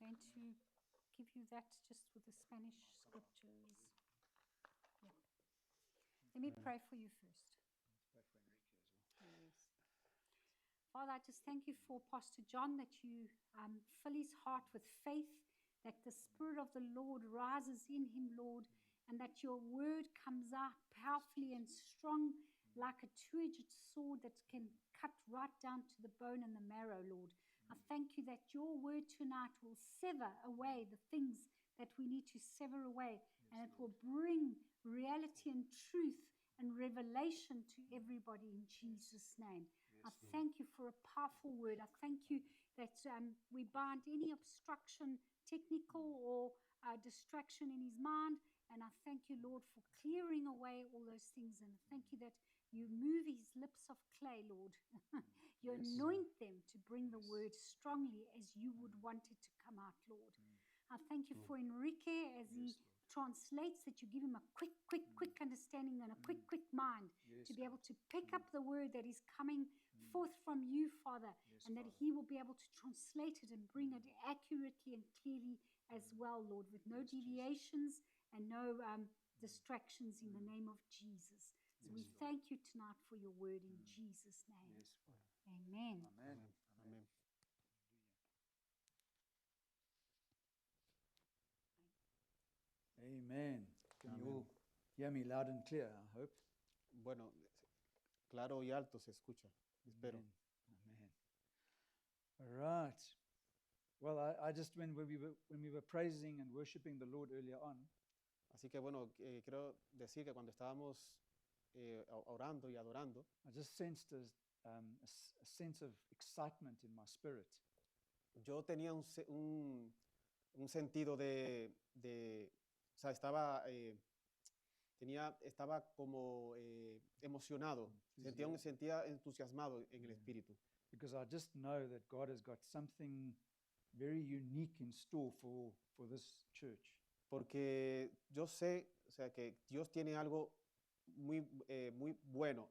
going to give you that just with the Spanish scriptures. Yep. Let me pray for you first. Let's pray for Enrique as well. Yes. Father, I just thank you for Pastor John, that you fill his heart with faith, that the Spirit of the Lord rises in him, Lord, and that your word comes out powerfully and strong like a two-edged sword that can cut right down to the bone and the marrow, Lord. I thank you that your word tonight will sever away the things that we need to sever away, and it will bring reality and truth and revelation to everybody in Jesus' name. I thank you for a powerful word. I thank you that we bind any obstruction, technical or distraction in his mind. And I thank you, Lord, for clearing away all those things. And I thank you that you move his lips of clay, Lord. You anoint them to bring the word strongly as you would want it to come out, Lord. I thank you for Enrique as he translates, that you give him a quick understanding and a quick mind to be able to pick up the word that is coming forth from you, Father, and that he will be able to translate it and bring it accurately and clearly as well, Lord, with no deviations and no distractions in the name of Jesus. So we thank you tonight for your word in Jesus' name. Yes, Father. Amen. Amen. Amen. Amen. Can you Amen. all hear me loud and clear, I hope? Bueno, claro y alto se escucha, espero. Amen. Amen. All right. Well, I just, when we were praising and worshiping the Lord earlier on, Así que bueno, quiero decir que cuando estábamos orando y adorando, I just sensed a sense of excitement in my spirit. yo tenía un sentido o sea, estaba como emocionado, sentía entusiasmado en el espíritu. Because I just know that God has got something very unique in store for this church. Porque yo sé, o sea, que Dios tiene algo muy bueno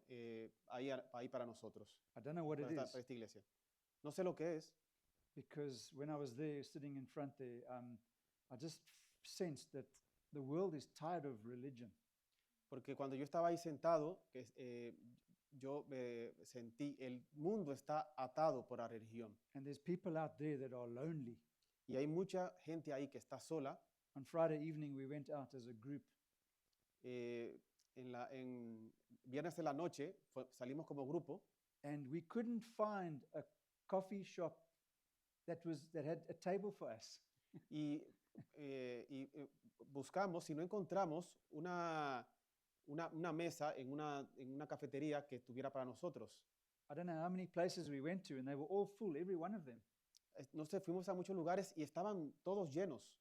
ahí para nosotros, I don't know what it para is, esta iglesia. No sé lo que es, because when I was there sitting in front there, I just sensed that the world is tired of religion. porque cuando yo estaba ahí sentado, yo sentí, el mundo está atado por la religión. And there's people out there that are lonely. Y hay mucha gente ahí que está sola. On Friday evening, we went out as a group. En viernes de la noche salimos como grupo And we couldn't find a coffee shop that had a table for us. y buscamos y no encontramos una mesa en una cafetería que estuviera para nosotros. I don't know how many places we went to, and they were all full, every one of them. No sé, fuimos a muchos lugares y estaban todos llenos.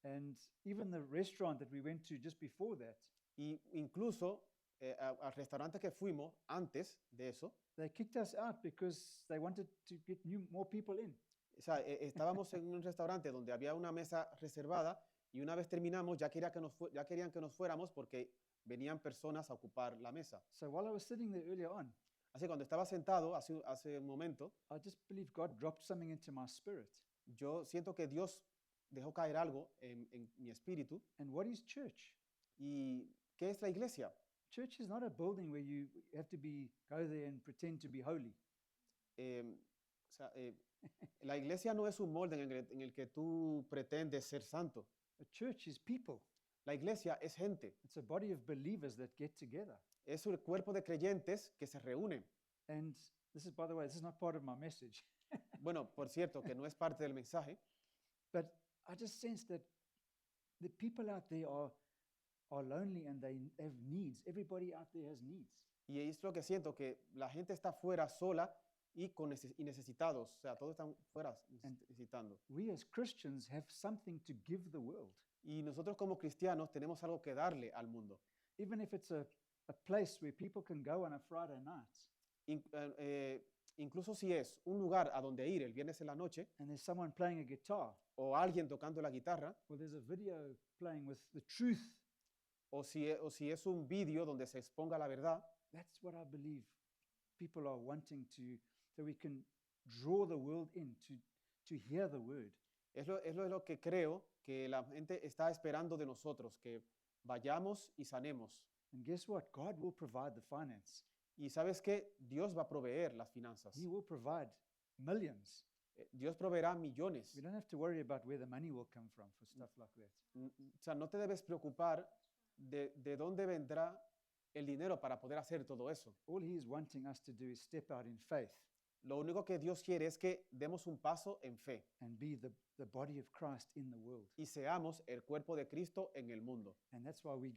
And even the restaurant that we went to just before that, Y incluso al restaurante que fuimos antes de eso, they kicked us out because they wanted to get more people in. o sea, estábamos en un restaurante donde había una mesa reservada y una vez terminamos ya querían que nos fuéramos porque venían personas a ocupar la mesa. So while I was sitting there earlier on, Así que cuando estaba sentado hace un momento, I just believe God dropped something into my spirit. yo siento que Dios dejó caer algo en mi espíritu. And what is church? ¿Y qué es la iglesia? Church is not a building where you have to go there and pretend to be holy. O sea, la iglesia no es un molde en el que tú pretendes ser santo. A church is people. La iglesia es gente. It's a body of believers that get together. Es un cuerpo de creyentes que se reúnen. And this is, by the way, this is not part of my message. Bueno, por cierto, que no es parte del mensaje, But I just sense that the people out there are lonely and they have needs. Everybody out there has needs. y es lo que siento, que la gente está fuera sola y necesitados. O sea, todos están fuera necesitando. We as Christians have something to give the world. Y nosotros como cristianos tenemos algo que darle al mundo. Even if it's a place where people can go on a Friday night Incluso si es un lugar a donde ir el viernes en la noche, and there's someone playing a guitar, o alguien tocando la guitarra, or there's a video playing with the truth, o si es un vídeo donde se exponga la verdad, that's what I believe people are wanting to, so we can draw the world in to hear the word. Es lo que creo que la gente está esperando de nosotros, que vayamos y sanemos. And guess what? God will provide the finance. Y ¿sabes qué? Dios va a proveer las finanzas. He will provide millions. Dios proveerá millones. We don't have to worry about where the money will come from for stuff like that. O sea, no te debes preocupar de dónde vendrá el dinero para poder hacer todo eso. All he is wanting us to do is step out in faith Lo único que Dios quiere es que demos un paso en fe and be the body of Christ in the world. y seamos el cuerpo de Cristo en el mundo. And that's why we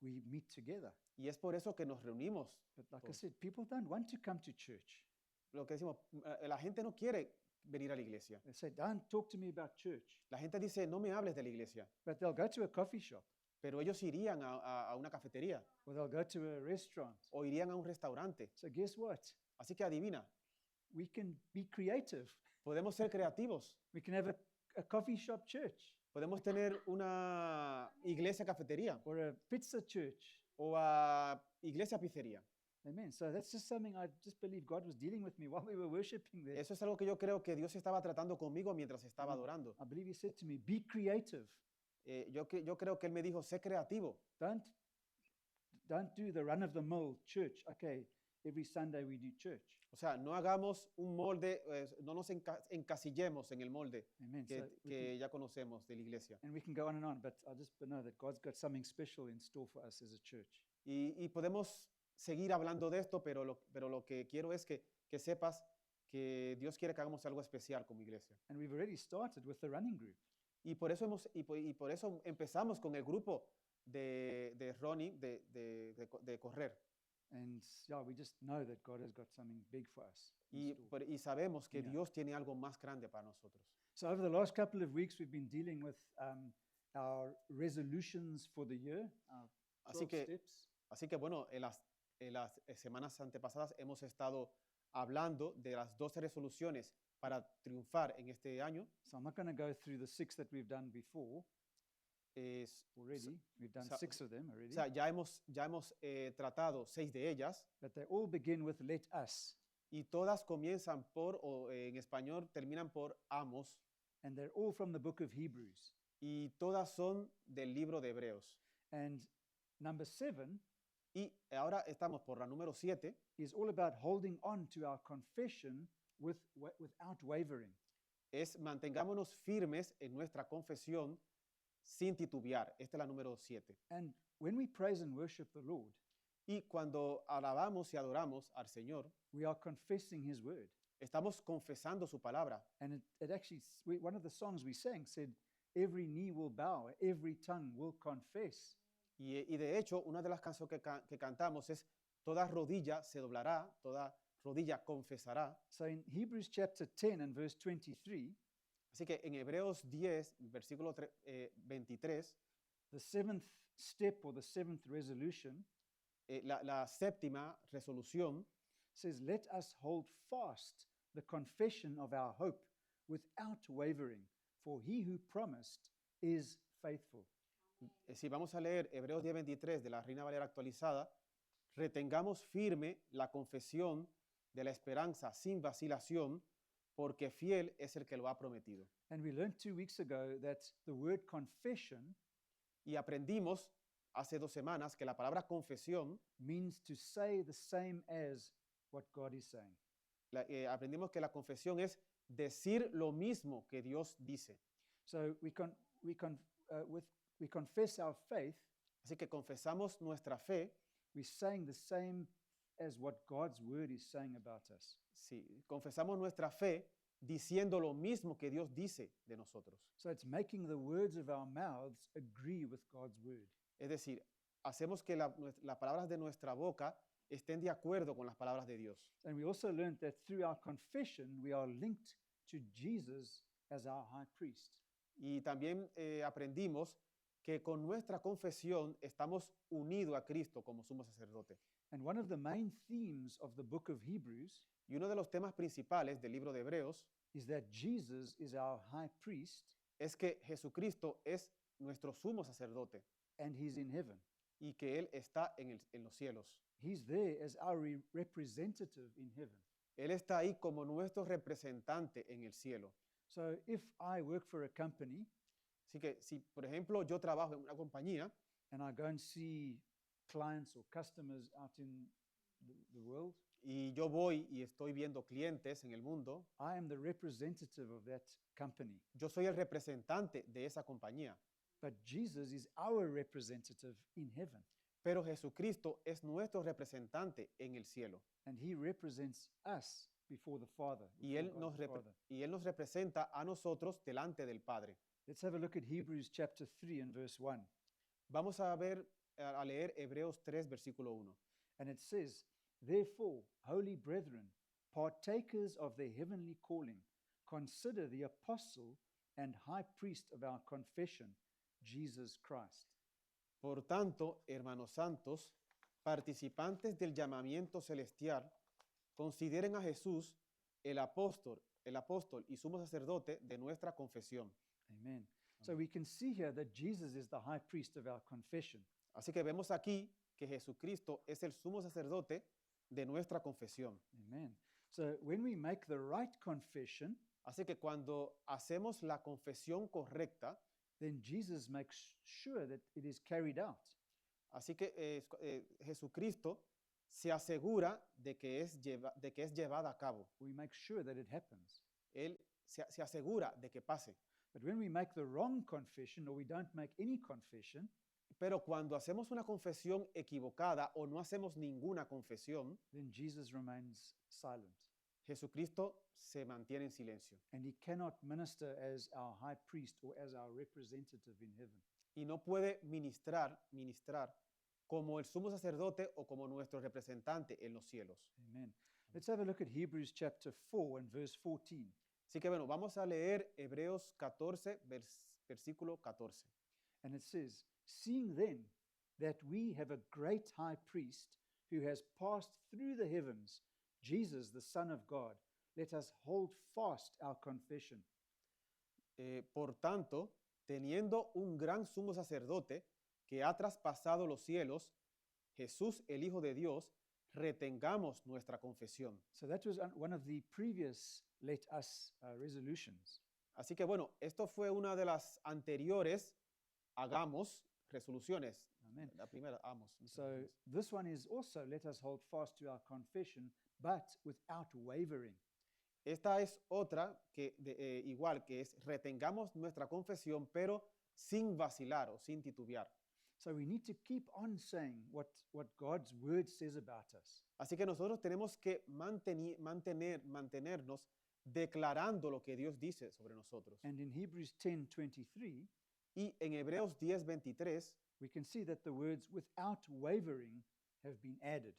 meet together. Y es por eso que nos reunimos. But like I todos. said, people don't want to come to church. Lo que decimos, la gente no quiere venir a la iglesia. They say, don't talk to me about church. La gente dice, no me hables de la iglesia. But they'll go to a coffee shop Pero ellos irían a una cafetería or they'll go to a restaurant. o irían a un restaurante. So guess what? Así que adivina, We can be creative. podemos ser creativos. We can have a coffee shop church Podemos tener una iglesia cafetería or a pizza church. o a iglesia pizzería. Amen. So that's just something I just believe God was dealing with me while we were worshiping there. Eso es algo que yo creo que Dios estaba tratando conmigo mientras estaba adorando. I believe he said to me, be creative. Yo creo que Él me dijo, sé creativo. Don't do the run of the mill church. Okay, every Sunday we do church. O sea, no hagamos un molde, no nos encasillemos en el molde Amen. que, So we que ya conocemos de la iglesia. and we can go on, but I just know that God's got something special in store for us as a church. Y podemos seguir hablando de esto, pero lo que quiero es que sepas que Dios quiere que hagamos algo especial como iglesia. And we've already started with the running group. Y por eso empezamos con el grupo de Ronnie de correr. And yeah, we just know that God has got something big for us. in Y, store. y sabemos que Yeah. Dios tiene algo más grande para nosotros. So over the last couple of weeks, we've been dealing with our resolutions for the year, our Así 12 que, steps. así que bueno, en las semanas antepasadas hemos estado hablando de las 12 resoluciones para triunfar en este año. So I'm not going to go through the 6 that we've done before already. We've done so- 6 of them O already. sea, ya hemos tratado 6 de ellas But they all begin with let us. y todas comienzan o en español terminan por amos And they're all from the book of Hebrews. y todas son del libro de Hebreos. And number 7 Y ahora estamos por la número 7, is all about holding on to our confession without wavering. es mantengámonos firmes en nuestra confesión sin titubear. Esta es la número 7. And when we praise and worship the Lord, Y cuando alabamos y adoramos al Señor, we are confessing his word. estamos confesando su palabra. And it actually, one of the songs we sang said, every knee will bow, every tongue will confess. Y de hecho, una de las canciones que cantamos es, toda rodilla se doblará, toda rodilla confesará. So in Hebrews chapter 10 and verse 23, Así que en Hebreos 10, versículo 23, the seventh step or the seventh resolution la séptima resolución says, let us hold fast the confession of our hope without wavering, for he who promised is faithful. Si vamos a leer Hebreos 10:23 de la Reina Valera actualizada, retengamos firme la confesión de la esperanza sin vacilación, porque fiel es el que lo ha prometido. And we learned 2 weeks ago that the word confession Y aprendimos hace 2 semanas que la palabra confesión, means to say the same as what God is saying. aprendimos que la confesión es decir lo mismo que Dios dice. So we confess our faith, Así que confesamos nuestra fe, we're saying the same as what God's word is saying about us. sí, confesamos nuestra fe diciendo lo mismo que Dios dice de nosotros. So it's making the words of our mouths agree with God's word. Es decir, hacemos que las palabras de nuestra boca estén de acuerdo con las palabras de Dios. And we also learned that through our confession, we are linked to Jesus as our high priest. Y también aprendimos que con nuestra confesión estamos unidos a Cristo como sumo sacerdote. And one of the main themes of the book of Hebrews Y uno de los temas principales del libro de Hebreos is that Jesus is our high priest es que Jesucristo es nuestro sumo sacerdote and he's in heaven. y que Él está en los cielos. He's there as our representative in heaven. Él está ahí como nuestro representante en el cielo. So if I work for a company Así que si, por ejemplo, yo trabajo en una compañía and I go and see clients or customers out in the world, y yo voy y estoy viendo clientes en el mundo, I am the representative of that company. yo soy el representante de esa compañía. But Jesus is our representative in heaven, Pero Jesucristo es nuestro representante en el cielo. and he represents us before the Father. Y before él, God nos the repre- Father. y él nos representa a nosotros delante del Padre. Let's have a look at Hebrews chapter 3 and verse 1. Vamos a ver, a leer Hebreos 3, versículo 1. And it says, "Therefore, holy brethren, partakers of the heavenly calling, consider the apostle and high priest of our confession, Jesus Christ." Por tanto, hermanos santos, participantes del llamamiento celestial, consideren a Jesús, el apóstol y sumo sacerdote de nuestra confesión. Amen. So we can see here that Jesus is the high priest of our confession. Así que vemos aquí que Jesucristo es el sumo sacerdote de nuestra confesión. Amen. So when we make the right confession, Así que cuando hacemos la confesión correcta, then Jesus makes sure that it is carried out. así que Jesucristo se asegura de que es llevada a cabo. We make sure that it happens. Él se asegura de que pase. But when we make the wrong confession or we don't make any confession, Pero cuando hacemos una confesión equivocada o no hacemos ninguna confesión, then Jesus remains silent. Jesucristo se mantiene en silencio And he cannot minister as our high priest or as our representative in heaven. y no puede ministrar como el sumo sacerdote o como nuestro representante en los cielos. Amen. Let's have a look at Hebrews chapter 4 and verse 14. Así que bueno, vamos a leer Hebreos 14, versículo 14. And it says, "Seeing then that we have a great high priest who has passed through the heavens, Jesus, the Son of God, let us hold fast our confession." Por tanto, teniendo un gran sumo sacerdote que ha traspasado los cielos, Jesús, el Hijo de Dios, retengamos nuestra confesión. So that was one of the previous let us resolutions. Así que bueno, esto fue una de las anteriores hagamos resoluciones. Amen. La primera, hagamos. So this one is also let us hold fast to our confession, but without wavering. Esta es otra que igual que es retengamos nuestra confesión, pero sin vacilar o sin titubear. So we need to keep on saying what God's word says about us. Así que nosotros tenemos que mantenernos declarando lo que Dios dice sobre nosotros. And in Hebrews 10:23, Y en Hebreos 10:23 we can see that the words without wavering have been added.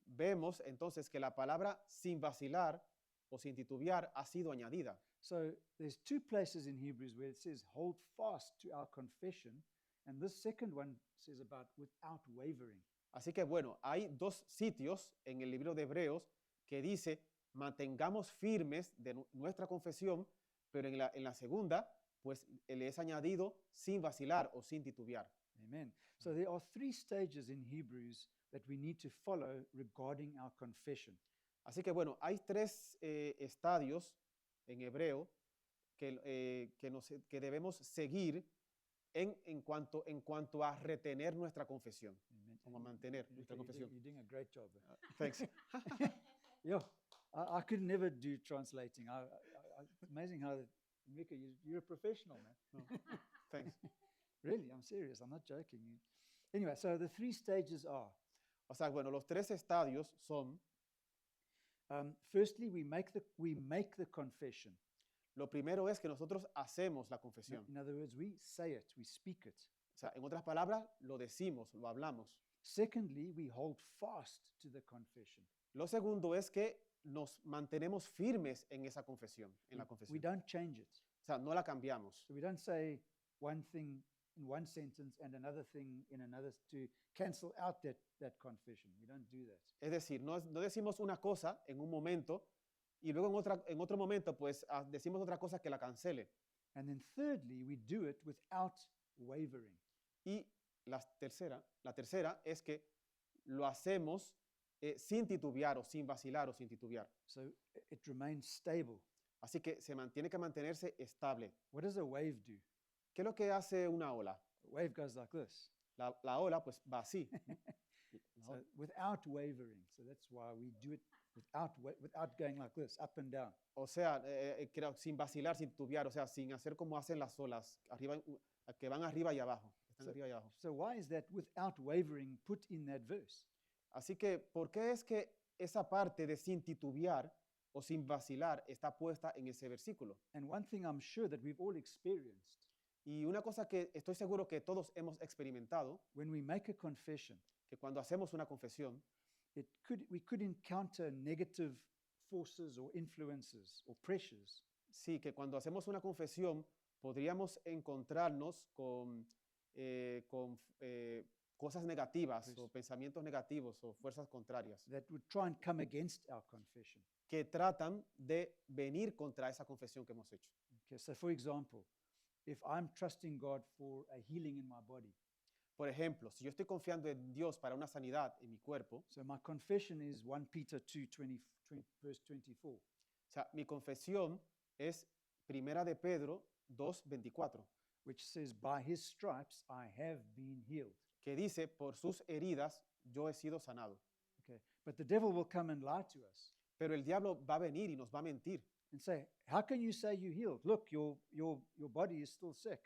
vemos entonces que la palabra sin vacilar o sin titubear ha sido añadida. So there's two places in Hebrews where it says hold fast to our confession, and this second one says about without wavering. Así que bueno, hay dos sitios en el libro de Hebreos que dice mantengamos firmes de nuestra confesión, pero en la segunda pues le es añadido sin vacilar o sin titubear. Amen. So there are three stages in Hebrews that we need to follow regarding our confession. Así que bueno, hay tres estadios en hebreo que debemos seguir en cuanto a retener nuestra confesión, Amen. como a mantener nuestra confesión. You're doing a great job. Thanks. Yeah, I could never do translating. It's amazing how, Mika, you're a professional, man. No, thanks. Really, I'm serious. I'm not joking. Anyway, so the three stages are, O sea, bueno, los tres estadios son, firstly, we make the confession. lo primero es que nosotros hacemos la No- confesión. In other words, we say it, we speak it. O sea, en otras palabras, lo decimos, lo hablamos. Secondly, we hold fast to the confession. Lo segundo es que nos mantenemos firmes en esa confesión, en la We confesión. don't change it. O sea, no la cambiamos. So we don't say one thing in one sentence and another thing in another to cancel out that confession. We don't do that. Es decir, no decimos una cosa en un momento y luego en otro momento pues decimos otra cosa que la cancele. And then thirdly, we do it without wavering. Y la tercera es que lo hacemos sin titubear o sin vacilar o sin titubear. So it remains stable. Así que tiene que mantenerse estable. What does a wave do? ¿Qué es lo que hace una ola? A wave goes like this. La ola pues va así. ¿no? La So ola. without wavering. So that's why we do it without going like this, up and down. O sea, sin vacilar, sin tubiar, o sea, sin hacer como hacen las olas, que van arriba y abajo. Están So- arriba y abajo. So why is that without wavering put in that verse? Así que, ¿por qué es que esa parte de sin titubear o sin vacilar está puesta en ese versículo? And one thing I'm sure that we've all experienced Y una cosa que estoy seguro que todos hemos experimentado, when we make a confession, que cuando hacemos una confesión, we could encounter negative forces or influences or pressures. sí, que cuando hacemos una confesión podríamos encontrarnos con cosas negativas Pues- o pensamientos negativos o fuerzas contrarias That would try and come against our confession. que tratan de venir contra esa confesión que hemos hecho. Okay, so for example, if I'm trusting God for a healing in my body, Por ejemplo, si yo estoy confiando en Dios para una sanidad en mi cuerpo, so my confession is 1 Peter 2, verse 24. o sea, mi confesión es Primera de Pedro 2:24, Which says, by his stripes I have been healed. que dice, por sus heridas yo he sido sanado. Okay. But the devil will come and lie to us Pero el diablo va a venir y nos va a mentir. and say, how can you say you healed? Look, your body is still sick.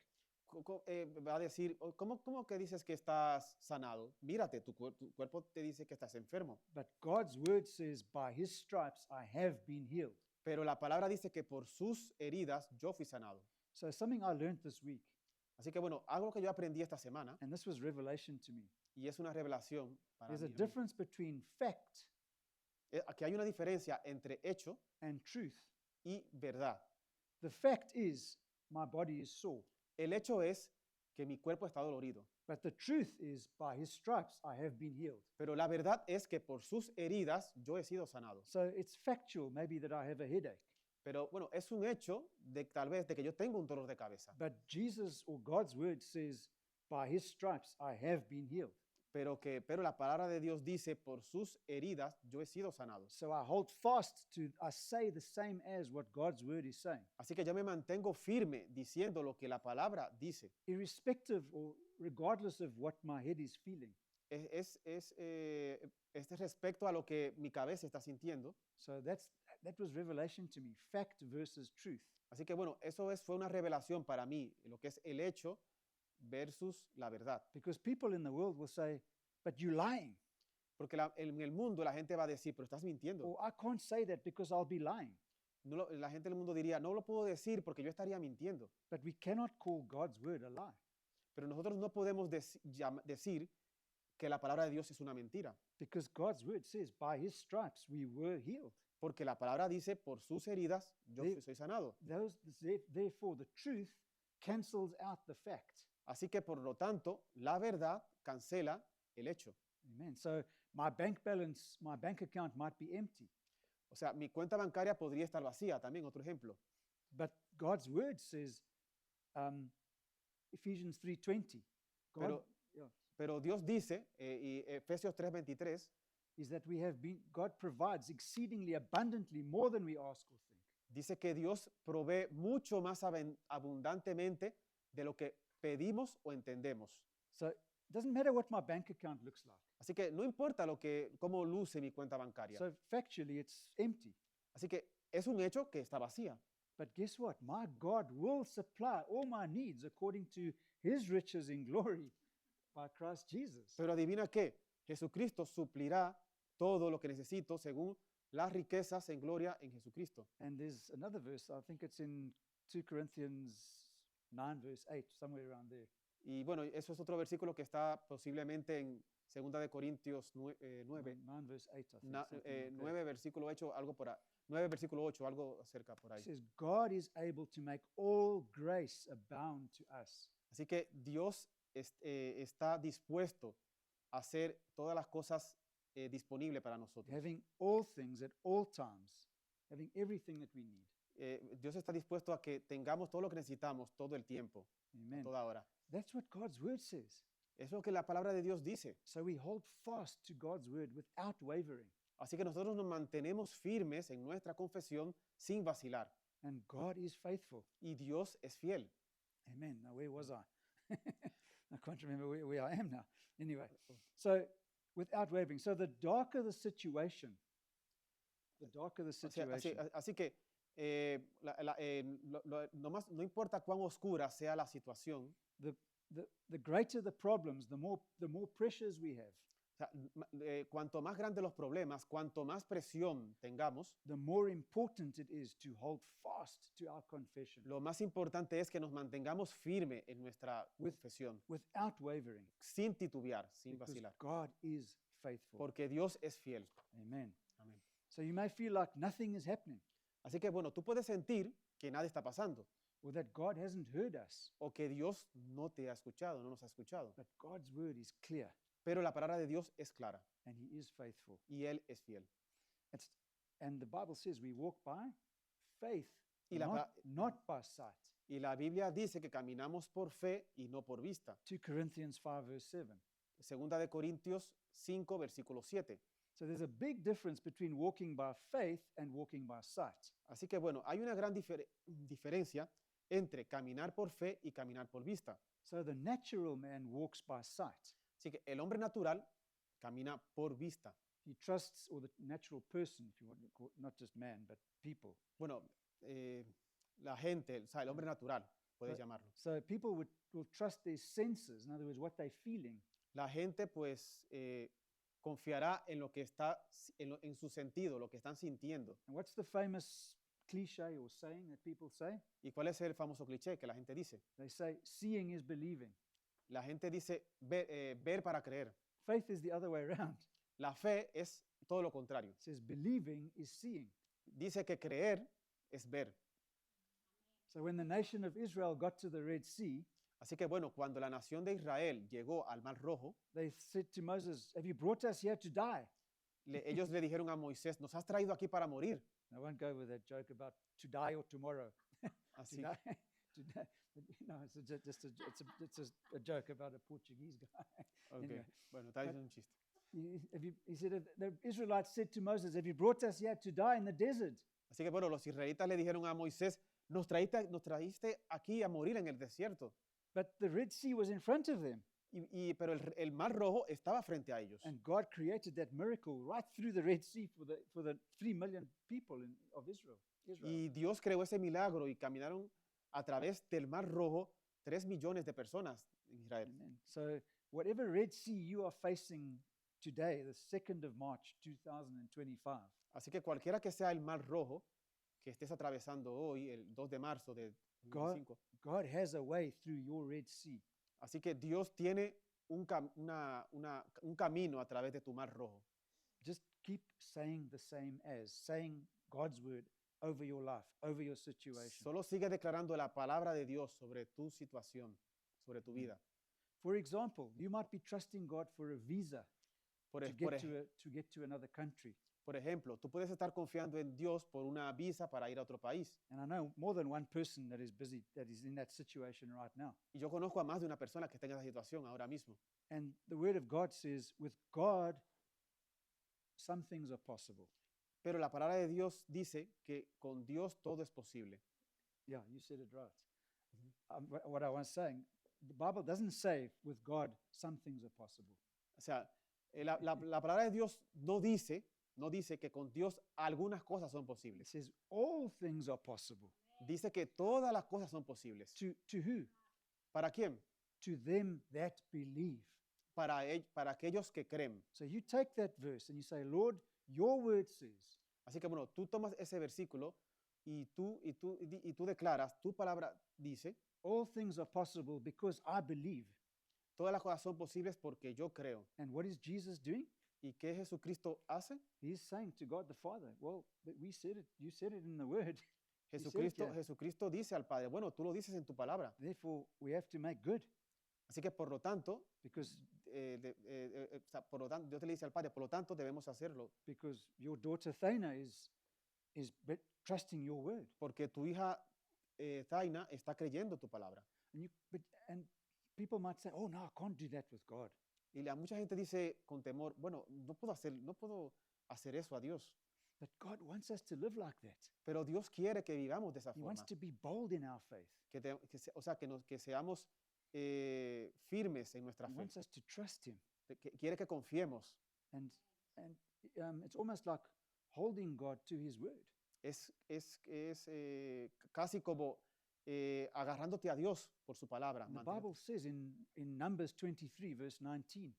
Va a decir, ¿cómo que dices que estás sanado? Mírate, tu cuerpo te dice que estás enfermo. But God's word says, by his stripes I have been healed. Pero la palabra dice que por sus heridas yo fui sanado. So something I learned this week, Así que bueno, algo que yo aprendí esta semana, and this was revelation to me. y es una revelación para There's mí, a a mí, difference between fact que hay una diferencia entre hecho and truth. y verdad. The fact is, my body is sore. El hecho es que mi cuerpo está dolorido, But the truth is, by his stripes I have been healed. pero la verdad es que por sus heridas yo he sido sanado. So it's factual, maybe, that I have a headache. Pero bueno, es un hecho de tal vez de que yo tengo un dolor de cabeza, But Jesus or God's word says, by his stripes I have been healed. pero la palabra de Dios dice, por sus heridas yo he sido sanado. So I hold fast to, I say the same as what God's word is saying, Así que yo me mantengo firme diciendo lo que la palabra dice. irrespective or regardless of what my head is feeling. Es respecto a lo que mi cabeza está sintiendo. So that was revelation to me, fact versus truth. Así que bueno, fue una revelación para mí, lo que es el hecho versus la verdad. Because people in the world will say, but you're lying. Porque en el mundo la gente va a decir, pero estás mintiendo. Or I can't say that because I'll be lying. La gente del mundo diría, no lo puedo decir porque yo estaría mintiendo. But we cannot call God's word a lie. Pero nosotros no podemos decir que la palabra de Dios es una mentira. Because God's word says, by his stripes we were healed. Porque la palabra dice, por sus heridas yo soy sanado. Therefore, the truth cancels out the fact. Así que por lo tanto, la verdad cancela el hecho. Amen. So my bank balance, my bank account might be empty. O sea, mi cuenta bancaria podría estar vacía, también otro ejemplo. But God's word says, Ephesians 3:20, Pero Dios dice, y Efesios 3:23, is that God provides exceedingly abundantly more than we ask or think. dice que Dios provee mucho más abundantemente de lo que pedimos o entendemos. So it doesn't matter what my bank account looks like. Así que no importa cómo luce mi cuenta bancaria. So factually, it's empty. Así que es un hecho que está vacía. But guess what? My God will supply all my needs according to his riches in glory by Christ Jesus. Pero adivina qué, Jesucristo suplirá todo lo que necesito según las riquezas en gloria en Jesucristo. And there's another verse, I think it's in 2 Corinthians 9, verse 8, somewhere around there. Y bueno, eso es otro versículo que está posiblemente en 2 de Corintios 9, 9 verse 8, I think. something like that. 9 versículo 8, algo por ahí. 9 versículo 8, algo cerca por ahí. It says, God is able to make all grace abound to us. Así que Dios está dispuesto a hacer todas las cosas disponibles para nosotros. Having all things at all times, having everything that we need. Dios está dispuesto a que tengamos todo lo que necesitamos todo el tiempo, a Amen. toda hora. That's what God's word says. Es lo que la palabra de Dios dice. So we hold fast to God's word without wavering. Así que nosotros nos mantenemos firmes en nuestra confesión sin vacilar. And God is faithful. y Dios es fiel. Amen. Now, where was I? I can't remember where I am now. Anyway, so without wavering. So the darker the situation, Así que no importa cuán oscura sea la situación, the greater the problems, the more pressures we have, o sea, cuanto más grandes los problemas, cuanto más presión tengamos, the more important it is to hold fast to our confession lo más importante es que nos mantengamos firmes en nuestra confesión, without wavering, sin titubear, sin because vacilar, God is faithful. porque Dios es fiel. Amen. Amén. So you may feel like nothing is happening, Así que bueno, tú puedes sentir que nada está pasando or that God hasn't heard us, o que Dios no te ha escuchado, no nos ha escuchado, but God's word is clear, pero la palabra de Dios es clara and He is faithful. y Él es fiel. And the Bible says we walk by faith, Y la, not by sight. y la Biblia dice que caminamos por fe y no por vista. 2 Corinthians 5 verse 7. Segunda de Corintios 5, versículo 7. So there's a big difference between walking by faith and walking by sight. Así que bueno, hay una gran diferencia entre caminar por fe y caminar por vista. So the natural man walks by sight. Así que el hombre natural camina por vista. He trusts, or the natural person, if you want to call it, not just man, but people. Bueno, la gente, o sea, el hombre natural, puedes Right. llamarlo. So people will trust their senses, in other words, what they're feeling, La gente pues confiará en lo que está, en su sentido, lo que están sintiendo. and what's the famous cliche or saying that people say? ¿Y cuál es el famoso cliché que la gente dice? They say, seeing is believing. La gente dice ver para creer. Faith is the other way around. La fe es todo lo contrario. It says believing is seeing. Dice que creer es ver. So when the nation of Israel got to the Red Sea, Así que bueno, cuando la nación de Israel llegó al Mar Rojo, they said to Moses, have you brought us here to die? ellos le dijeron a Moisés, nos has traído aquí para morir. I won't go with that joke about to die or tomorrow. To Así, die, to die. No, it's a joke about a Portuguese guy. ok, Anyway. bueno, está diciendo un chiste. He said, the Israelites said to Moses, have you brought us here to die in the desert? Así que bueno, los israelitas le dijeron a Moisés, nos traíste aquí a morir en el desierto. But the Red Sea was in front of them. Pero el Mar Rojo estaba frente a ellos. And God created that miracle right through the Red Sea for the 3 million people of Israel. Y Dios creó ese milagro y caminaron a través del Mar Rojo 3 millones de personas en Israel. Amen. So whatever Red Sea you are facing today, the 2nd of March 2025, Así que cualquiera que sea el Mar Rojo que estés atravesando hoy, el 2 de marzo de 2025, God has a way through your Red Sea. así que Dios tiene un camino a través de tu Mar Rojo. Just keep saying the same as, saying God's word over your life, over your situation. Solo sigue declarando la palabra de Dios sobre tu situación, sobre tu vida. For example, you might be trusting God for a visa Por, to ej- get por ej- to get to another country. por ejemplo, tú puedes estar confiando en Dios por una visa para ir a otro país. And I know more than one person that is busy, that is in that situation right now. Y yo conozco a más de una persona que está en esa situación ahora mismo. And the word of God says, with God, some things are possible. Pero la palabra de Dios dice que con Dios todo es posible. Yeah, you said it right. What I was saying, the Bible doesn't say with God, some things are possible. O sea, la palabra de Dios no dice que con Dios algunas cosas son It posibles. says all things are possible. Dice que todas las cosas son posibles. To who? ¿Para quién? To them that believe. Para aquellos que creen. So you take that verse and you say, Lord, your word says, Así que bueno, tú tomas ese versículo y tú declaras, tu palabra dice, all things are possible because I believe. todas las cosas son posibles porque yo creo. And what is Jesus doing? ¿Y qué Jesucristo hace? He's saying to God the Father, well, we said it, you said it in the word. You said it here. Jesucristo dice al Padre, bueno, tú lo dices en tu palabra. Therefore, we have to make good Así que por lo tanto, because Dios te le dice al Padre, por lo tanto debemos hacerlo, your daughter Thana is trusting your word. porque tu hija Zaina está creyendo tu palabra. And people might say, oh, no, I can't do that with God. Y mucha gente dice con temor, bueno, no puedo hacer eso a Dios. But God wants us to live like that. Pero Dios quiere que vivamos de esa He wants forma, to be bold in our faith. o sea, que seamos firmes en nuestra He fe, wants us to trust Him. que quiere que confiemos. And, and it's almost like holding God to His word. Es casi como agarrándote a Dios por su palabra. And the mantenerte. Bible says in Numbers 23, verse 19,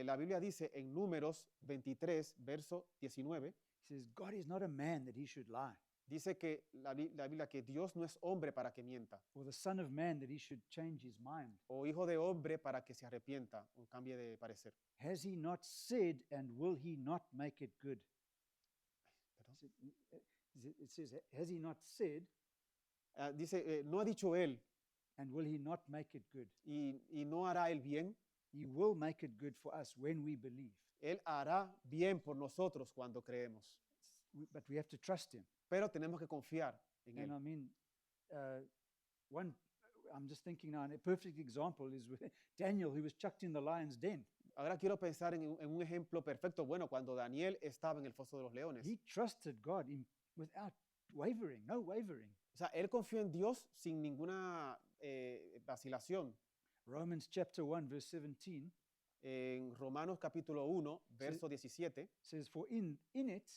La Biblia dice en Números 23, verso 19, it says, God is not a man that He should lie, dice que la Biblia que Dios no es hombre para que mienta, or the Son of Man that He should change His mind. o hijo de hombre para que se arrepienta o cambie de parecer. Has He not said, and will He not make it good? Perdón. It says, has He not said, Dice, no ha dicho él and will He not make it good? y no hará el bien. He will make it good for us when we believe. Él hará bien por nosotros cuando creemos. But we have to trust Him. Pero tenemos que confiar en And él. I mean, I'm just thinking now, and a perfect example is with Daniel, who was chucked in the lion's den. Ahora quiero pensar en un ejemplo perfecto. Bueno, cuando Daniel estaba en el foso de los leones. He trusted God without wavering, no wavering. O sea, él confió en Dios sin ninguna vacilación. Romans chapter 1, verse 17 En Romanos capítulo 1, verso 17, says, For in it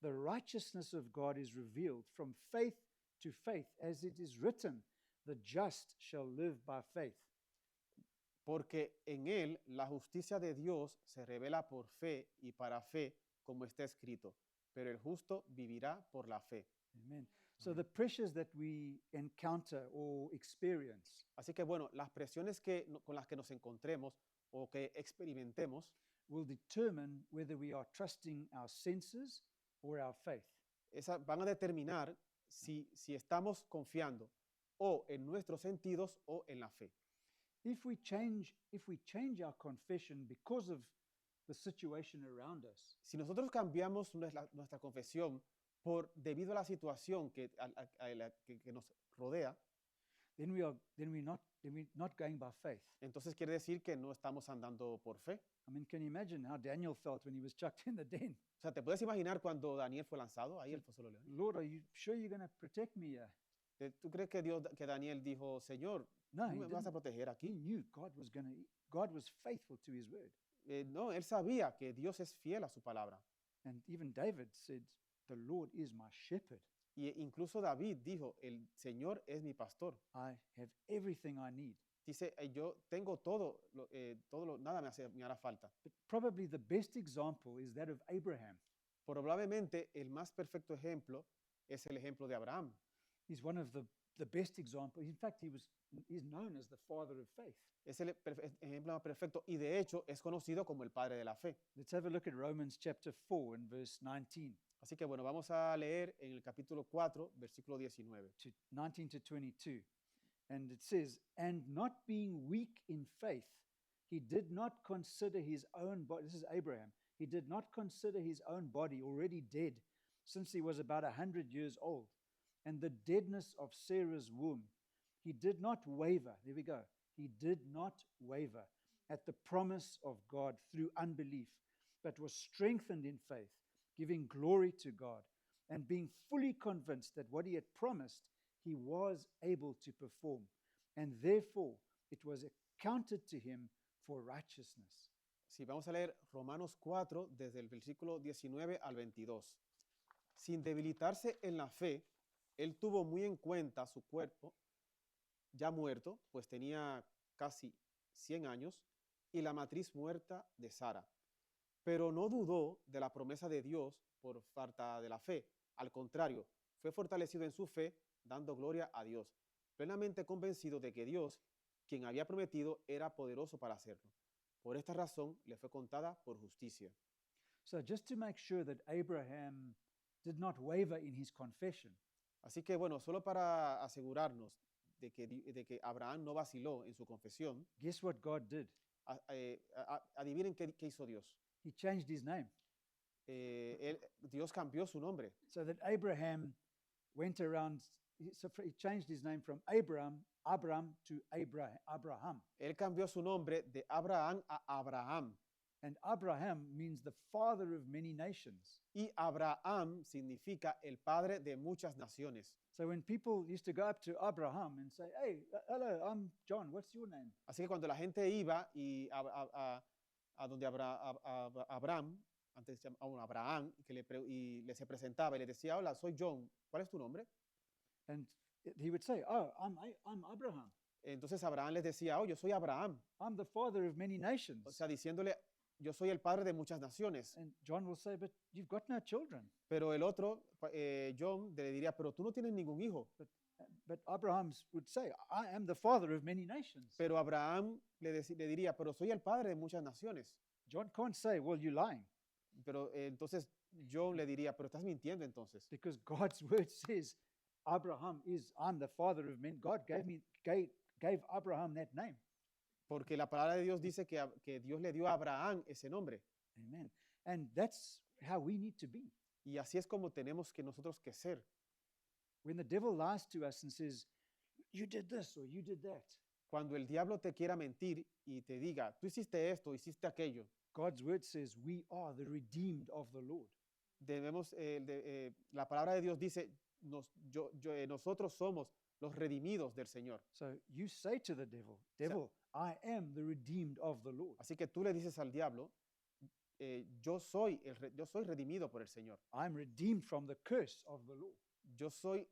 the righteousness of God is revealed from faith to faith, as it is written, the just shall live by faith. porque en él la justicia de Dios se revela por fe y para fe, como está escrito, pero el justo vivirá por la fe. Amen. So the pressures that we encounter or experience Así que bueno, las presiones con las que nos encontremos o que experimentemos will determine whether we are trusting our senses or our faith. van a determinar si estamos confiando o en nuestros sentidos o en la fe. If we change our confession because of the situation around us, Si nosotros cambiamos nuestra confesión debido a la situación que nos rodea, then we're not going by faith. entonces quiere decir que no estamos andando por fe. I mean, can you imagine how Daniel felt when he was chucked in the den? O sea, ¿te puedes imaginar cuando Daniel fue lanzado ahí al foso de los leones? Lord, are you sure you're going to protect me here? ¿Tú crees que Daniel dijo, Señor, No, ¿tú he me vas a didn't. proteger He aquí? knew God was faithful to his word. No, él sabía que Dios es fiel a su palabra. And even David said, the Lord is my shepherd. Y incluso David dijo, el Señor es mi pastor. I have everything I need. Dice, yo tengo todo, nada me hará falta. But probably the best example is that of Abraham. Probablemente el más perfecto ejemplo es el ejemplo de Abraham. He's one of the best examples. In fact, he's known as the father of faith. Es el ejemplo más perfecto y de hecho es conocido como el padre de la fe. Let's have a look at Romans chapter 4 and verse 19 Así que bueno, vamos a leer en el capítulo 4, versículo 19. to 19 to 22. And it says, and not being weak in faith, he did not consider his own body. This is Abraham. He did not consider his own body already dead, since he was about 100 years old, and the deadness of Sarah's womb. He did not waver. There we go. He did not waver at the promise of God through unbelief, but was strengthened in faith, giving glory to God, and being fully convinced that what he had promised, he was able to perform. And therefore, it was accounted to him for righteousness. Sí, vamos a leer Romanos 4 desde el versículo 19 al 22. Sin debilitarse en la fe, él tuvo muy en cuenta su cuerpo ya muerto, pues tenía casi 100 años, y la matriz muerta de Sara. Pero no dudó de la promesa de Dios por falta de la fe. Al contrario, fue fortalecido en su fe, dando gloria a Dios, plenamente convencido de que Dios, quien había prometido, era poderoso para hacerlo. Por esta razón le fue contada por justicia. So, just to make sure that Abraham did not waver in his confession, Así que bueno, solo para asegurarnos de que Abraham no vaciló en su confesión, guess what God did? adivinen qué hizo Dios. He changed his name Dios cambió su nombre. so that Abraham went around. He changed his name from Abram to Abraham. Él cambió su nombre de Abraham a Abraham. And Abraham means the father of many nations. Y Abraham significa el padre de muchas naciones. So when people used to go up to Abraham and say, "Hey, hello, I'm John, what's your name?" Así que cuando la gente iba y a donde Abraham, antes se llamaba Abraham, y le se presentaba y le decía, hola, soy John, ¿cuál es tu nombre? And he would say, "Oh, I'm Abraham. Entonces Abraham les decía, oh, yo soy Abraham. I'm the father of many nations." O sea, diciéndole, yo soy el padre de muchas naciones. And John will say, "But you've got no children." Pero el otro, John, le diría, pero tú no tienes ningún hijo. But Abraham would say, "I am the father of many nations." Pero Abraham le diría, pero soy el padre de muchas naciones. John can't say, "Well, you're lying," Pero entonces John le diría, pero estás mintiendo entonces. because God's word says, I'm the father of men. God gave Abraham that name. Porque la palabra de Dios dice que Dios le dio a Abraham ese nombre. Amen. And that's how we need to be. Y así es como tenemos que nosotros que ser. When the devil lies to us and says, "You did this or you did that," Cuando el diablo te quiera mentir y te diga, tú hiciste esto, hiciste aquello, God's word says we are the redeemed of the Lord. debemos, la palabra de Dios dice, nosotros somos los redimidos del Señor. So you say to the devil, "I am the redeemed of the Lord. Así que tú le dices al diablo, yo soy redimido por el Señor. I'm redeemed from the curse of the law Yo soy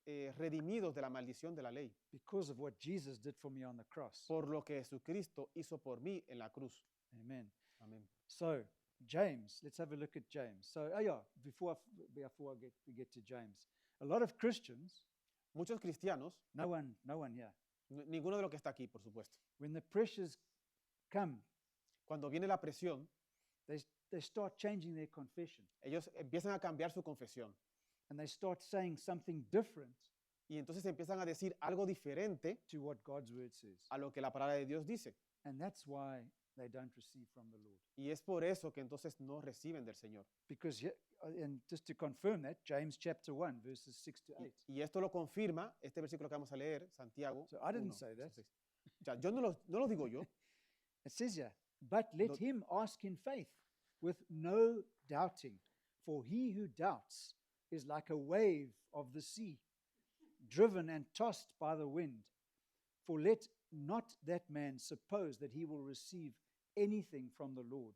redimido de la maldición de la ley because of what Jesus did for me on the cross." por lo que Jesucristo hizo por mí en la cruz. Amen. Amén. So James, let's have a look at James. So, before we get to James, a lot of Christians, Muchos cristianos, no one here, ninguno de los que está aquí, por supuesto, when the pressures come, cuando viene la presión, they start changing their confession ellos empiezan a cambiar su confesión and they start saying something different y entonces empiezan a decir algo diferente to what God's word says. a lo que la palabra de Dios dice. And that's why they don't receive from the Lord. Y es por eso que entonces no reciben del Señor. Because, and just to confirm that, James chapter 1, verses 6 to 8. Y esto lo confirma este versículo que vamos a leer, Santiago. So I didn't 1, say that. 6. O sea, yo no lo digo yo. It says here, "But let No- him ask in faith, with no doubting. For he who doubts is like a wave of the sea, driven and tossed by the wind. For let not that man suppose that he will receive anything from the Lord.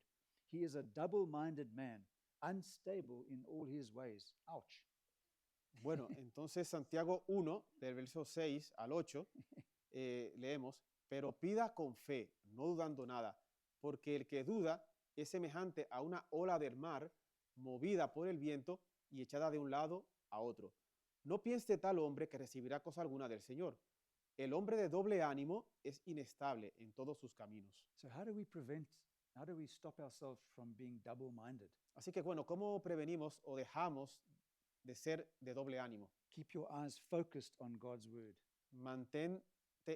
He is a double-minded man, unstable in all his ways." Ouch. Bueno, entonces Santiago 1, del verso 6 al 8, leemos, pero pida con fe, no dudando nada, porque el que duda es semejante a una ola del mar, movida por el viento y echada de un lado a otro. No piense tal hombre que recibirá cosa alguna del Señor. El hombre de doble ánimo es inestable en todos sus caminos. So how do we stop ourselves from being double-minded? Así que bueno, ¿cómo prevenimos o dejamos de ser de doble ánimo? Keep your eyes focused on God's word. Mantente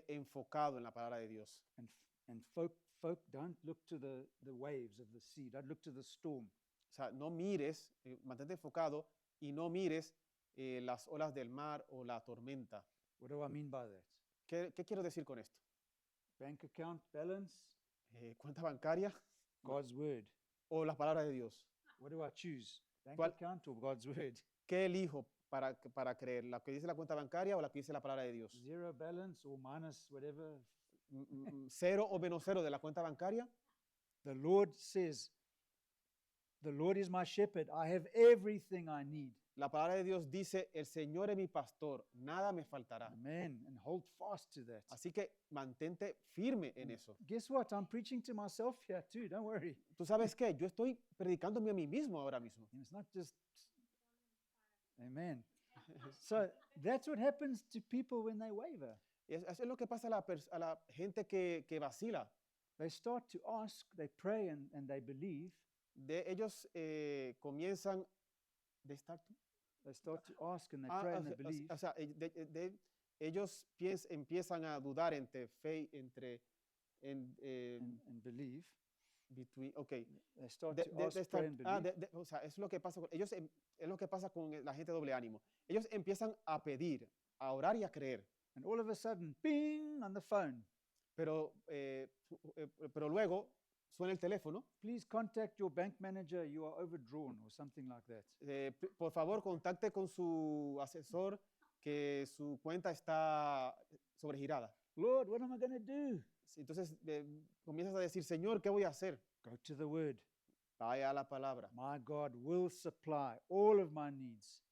enfocado en la palabra de Dios. And don't look to the waves of the sea. Don't look to the storm. O sea, no mires, mantente enfocado y no mires las olas del mar o la tormenta. What do I mean by that? ¿Qué quiero decir con esto? Bank account balance, ¿Cuenta bancaria God's word. o la palabra de Dios? What do I choose? Bank ¿Cuál- account or God's word? ¿Qué elijo para creer? ¿La que dice la cuenta bancaria o la que dice la palabra de Dios? Zero balance or minus whatever. ¿Cero o menos cero de la cuenta bancaria? The Lord says, "The Lord is my shepherd. I have everything I need." La palabra de Dios dice, el Señor es mi pastor, nada me faltará. Amen. And hold fast to that. Así que mantente firme en eso. Guess what? I'm preaching to myself here too. Don't worry. ¿Tú sabes qué? Yo estoy predicándome a mí mismo ahora mismo. It's not just. Amen. So that's what happens to people when they waver. Eso es lo que pasa a la gente que vacila. They start to ask, they pray, and they believe. Ellos comienzan de estar tú. They start to ask and they pray and they believe. O sea, ellos empiezan a dudar entre fe, And believe. okay. They start to ask, pray, and believe. O sea, es lo que pasa con ellos, es lo que pasa con la gente de doble ánimo. Ellos empiezan a pedir, a orar y a creer, And all of a sudden, bing, on the phone. pero luego suena el teléfono, please contact your bank manager. You are overdrawn, or something like that. por favor contacte con su asesor que su cuenta está sobregirada. Lord, what am I going to do? Entonces comienzas a decir, Señor, ¿qué voy a hacer? Go to the word. Vaya a la palabra. My God will supply all of my needs.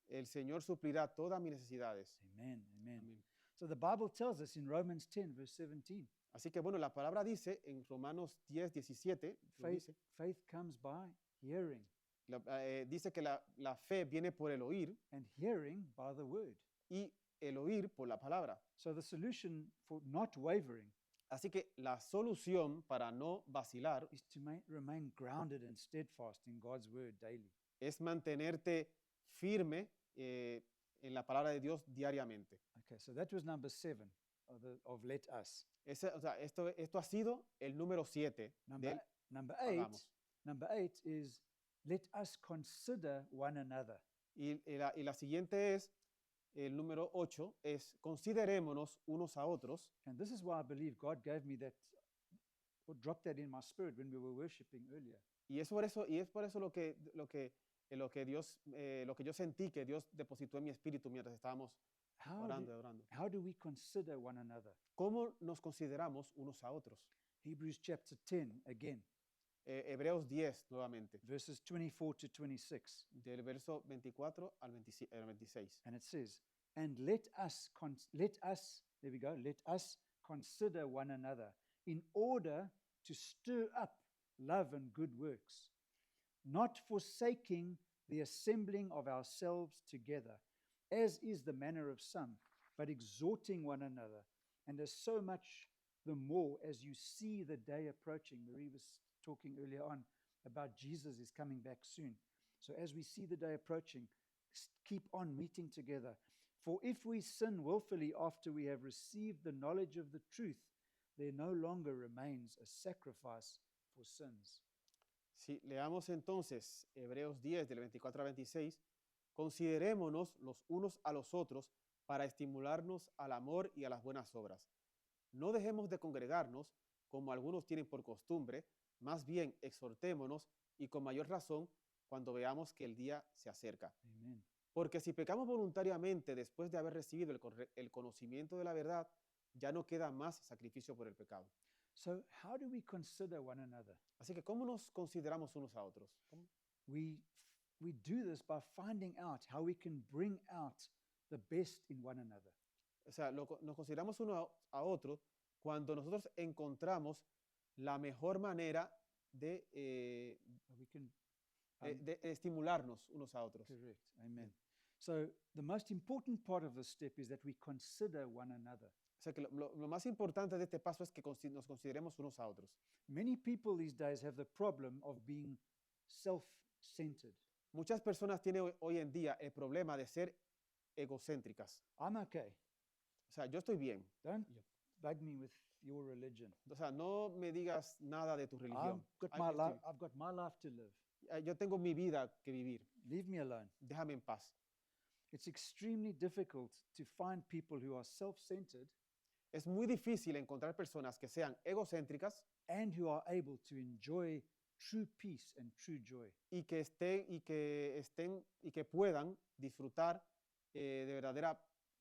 El Señor suplirá todas mis necesidades. Amen. Amen. Amén. So the Bible tells us in Romans 10, verse 17, Así que bueno, la palabra dice en Romanos 10, 17, lo faith, dice, faith comes by hearing, dice que la fe viene por el oír and hearing by the word. y el oír por la palabra. So the solution for not wavering Así que la solución para no vacilar is to remain grounded and steadfast in God's word daily. es mantenerte firme en la palabra de Dios diariamente. Okay, so that was number 7 of let us. O sea, esto ha sido el número 7 Number, del number hagamos. 8, number 8 is let us consider one another. Y la siguiente es, el número 8, es considerémonos unos a otros. And this is why I believe God gave me that, or dropped that in my spirit when we were worshiping earlier. Y es por eso lo que yo sentí que Dios depositó en mi espíritu mientras estábamos orando y adorando. How do we consider one another? ¿Cómo nos consideramos unos a otros? Hebrews chapter 10 again, Hebreos 10 nuevamente, verses 24 to 26. del verso 24 al 26. And it says, and let us, there we go, let us consider one another in order to stir up love and good works, not forsaking the assembling of ourselves together, as is the manner of some, but exhorting one another, and as so much the more as you see the day approaching. Marie was talking earlier on about Jesus is coming back soon. So as we see the day approaching, keep on meeting together. For if we sin willfully after we have received the knowledge of the truth, there no longer remains a sacrifice for sins. Si leamos entonces Hebreos 10 del 24 al 26, considerémonos los unos a los otros para estimularnos al amor y a las buenas obras. No dejemos de congregarnos, como algunos tienen por costumbre, más bien exhortémonos y con mayor razón cuando veamos que el día se acerca. Amen. Porque si pecamos voluntariamente después de haber recibido el conocimiento de la verdad, ya no queda más sacrificio por el pecado. So how do we consider one another? Así que, ¿cómo nos consideramos unos a otros? We do this by finding out how we can bring out the best in one another. O sea, nos consideramos uno a otro cuando nosotros encontramos la mejor manera de We can estimularnos unos a otros. correct. Amen. So the most important part of this step is that we consider one another. O sea, que lo más importante de este paso es que nos consideremos unos a otros. Many people these days have the problem of being self-centered. Muchas personas tienen hoy en día el problema de ser egocéntricas. I'm okay. O sea, yo estoy bien. Don't bug me with your religion. O sea, no me digas nada de tu religión. I've got my life to live. Yo tengo mi vida que vivir. Leave me alone. Déjame en paz. It's extremely difficult to find people who are self-centered Es muy difícil encontrar personas que sean egocéntricas and who are able to enjoy true peace and true joy. y que puedan disfrutar de verdadera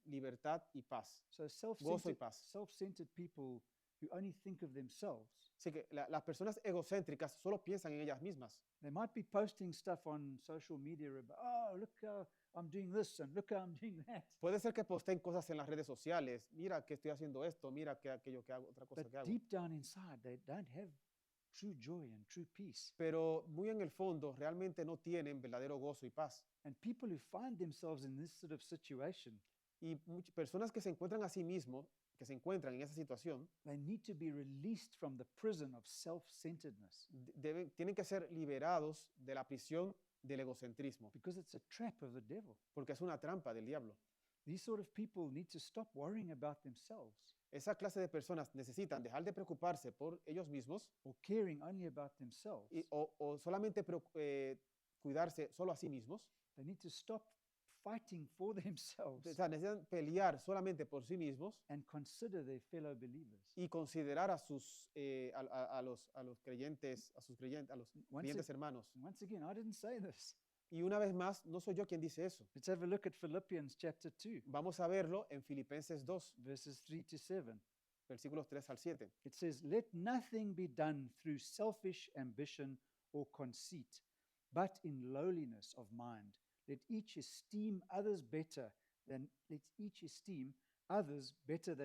libertad y paz. So Gozo y paz. self-centered people who only think of themselves, Así que las personas egocéntricas solo piensan en ellas mismas. they might be posting stuff on social media about, oh, look how I'm doing this and look how I'm doing that. Puede ser que posteen cosas en las redes sociales. Mira que estoy haciendo esto, mira que aquello que hago, otra cosa But que hago. deep down inside, they don't have true joy and true peace. Pero muy en el fondo realmente no tienen verdadero gozo y paz. And people who find themselves in this sort of situation, Y personas que se encuentran a sí mismos, que se encuentran en esa situación, they need to be released from the prison of self-centeredness tienen que ser liberados de la prisión del egocentrismo, because it's a trap of the devil. porque es una trampa del diablo. These sort of people need to stop worrying about themselves Esa clase de personas necesitan dejar de preocuparse por ellos mismos or caring only about themselves. o solamente cuidarse solo a sí mismos. They need to stop fighting for themselves O sea, necesitan pelear solamente por sí mismos and consider their fellow believers. y considerar a sus a los creyentes, a los Once, creyentes hermanos. once again, I didn't say this. Y una vez más, no soy yo quien dice eso. Let's have a look at Philippians chapter 2, Vamos a verlo en Filipenses 2, verses 3 to 7. versículos 3 al 7. It says, "Let nothing be done through selfish ambition or conceit, but in lowliness of mind. Let each esteem others better than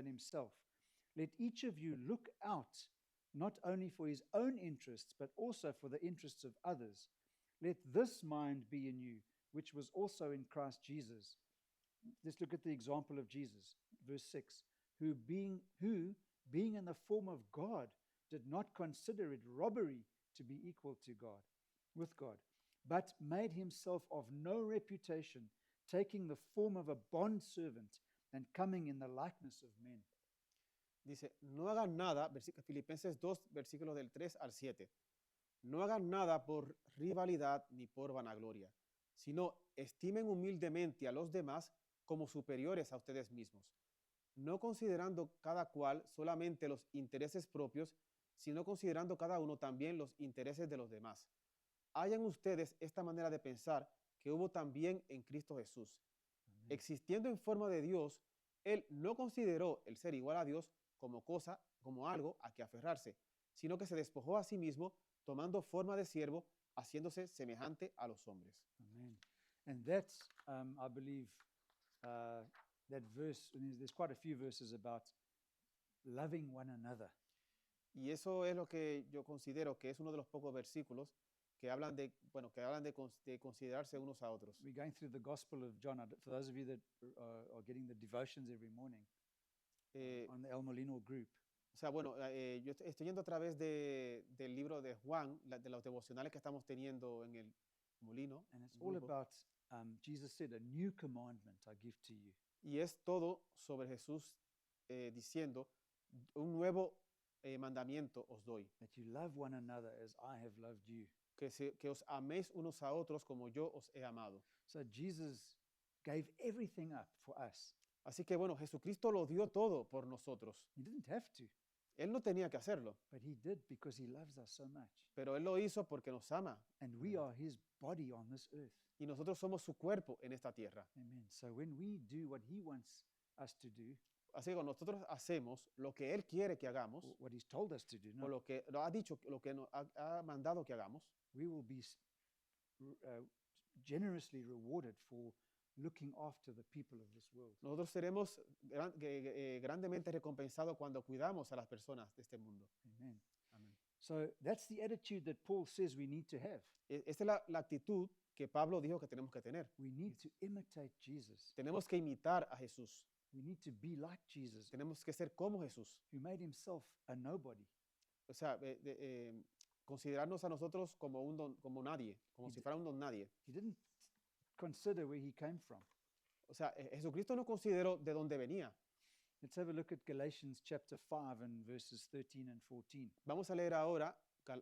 himself. Let each of you look out not only for his own interests, but also for the interests of others. Let this mind be in you, which was also in Christ Jesus." Let's look at the example of Jesus, verse 6. Who being in the form of God, did not consider it robbery to be equal to God, with God, but made himself of no reputation, taking the form of a bondservant and coming in the likeness of men. Dice, no hagan nada, Filipenses 2, versículos del 3 al 7. No hagan nada por rivalidad ni por vanagloria, sino estimen humildemente a los demás como superiores a ustedes mismos, no considerando cada cual solamente los intereses propios, sino considerando cada uno también los intereses de los demás. Hayan ustedes esta manera de pensar que hubo también en Cristo Jesús. Existiendo en forma de Dios, Él no consideró el ser igual a Dios como algo a que aferrarse, sino que se despojó a sí mismo, tomando forma de siervo, haciéndose semejante a los hombres. Amen. And that's, I believe, that verse, and there's quite a few verses about loving one another. Y eso es lo que yo considero que es uno de los pocos versículos que hablan de, de considerarse unos a otros. We're going through the Gospel of John. For those of you that are getting the devotions every morning on the El Molino group, O sea, bueno, yo estoy yendo a través del libro de Juan, de los devocionales que estamos teniendo en el Molino. and it's el all grupo. about, Jesus said, a new commandment I give to you. Y es todo sobre Jesús diciendo, un nuevo mandamiento os doy, That you love one another as I have loved you. que os améis unos a otros como yo os he amado. So Jesus gave everything up for us. Así que bueno, Jesucristo lo dio todo por nosotros. He didn't have to, Él no tenía que hacerlo, but he did because he loves us so much. pero Él lo hizo porque nos ama. And we are his body on this earth. Y nosotros somos su cuerpo en esta tierra. Amen. So when we do what he wants us to do, Así que cuando nosotros hacemos lo que Él quiere que hagamos, or what he's told us to do, o lo que lo ha dicho, lo que nos ha mandado que hagamos, we will be generously rewarded for looking after the people of this world. nosotros seremos grandemente recompensados cuando cuidamos a las personas de este mundo. Amen. Amén. So that's the attitude that Paul says we need to have. Esta es la actitud que Pablo dijo que tenemos que tener. We need to imitate Jesus. Tenemos que imitar a Jesús. We need to be like Jesus, Tenemos que ser como Jesús. who made himself a nobody. O sea, considerarnos a nosotros como como nadie, como Y si fuera un don nadie. He didn't consider where he came from. O sea, Jesucristo no consideró de dónde venía. Let's have a look at Galatians chapter 5 and verses 13 and 14. Vamos a leer ahora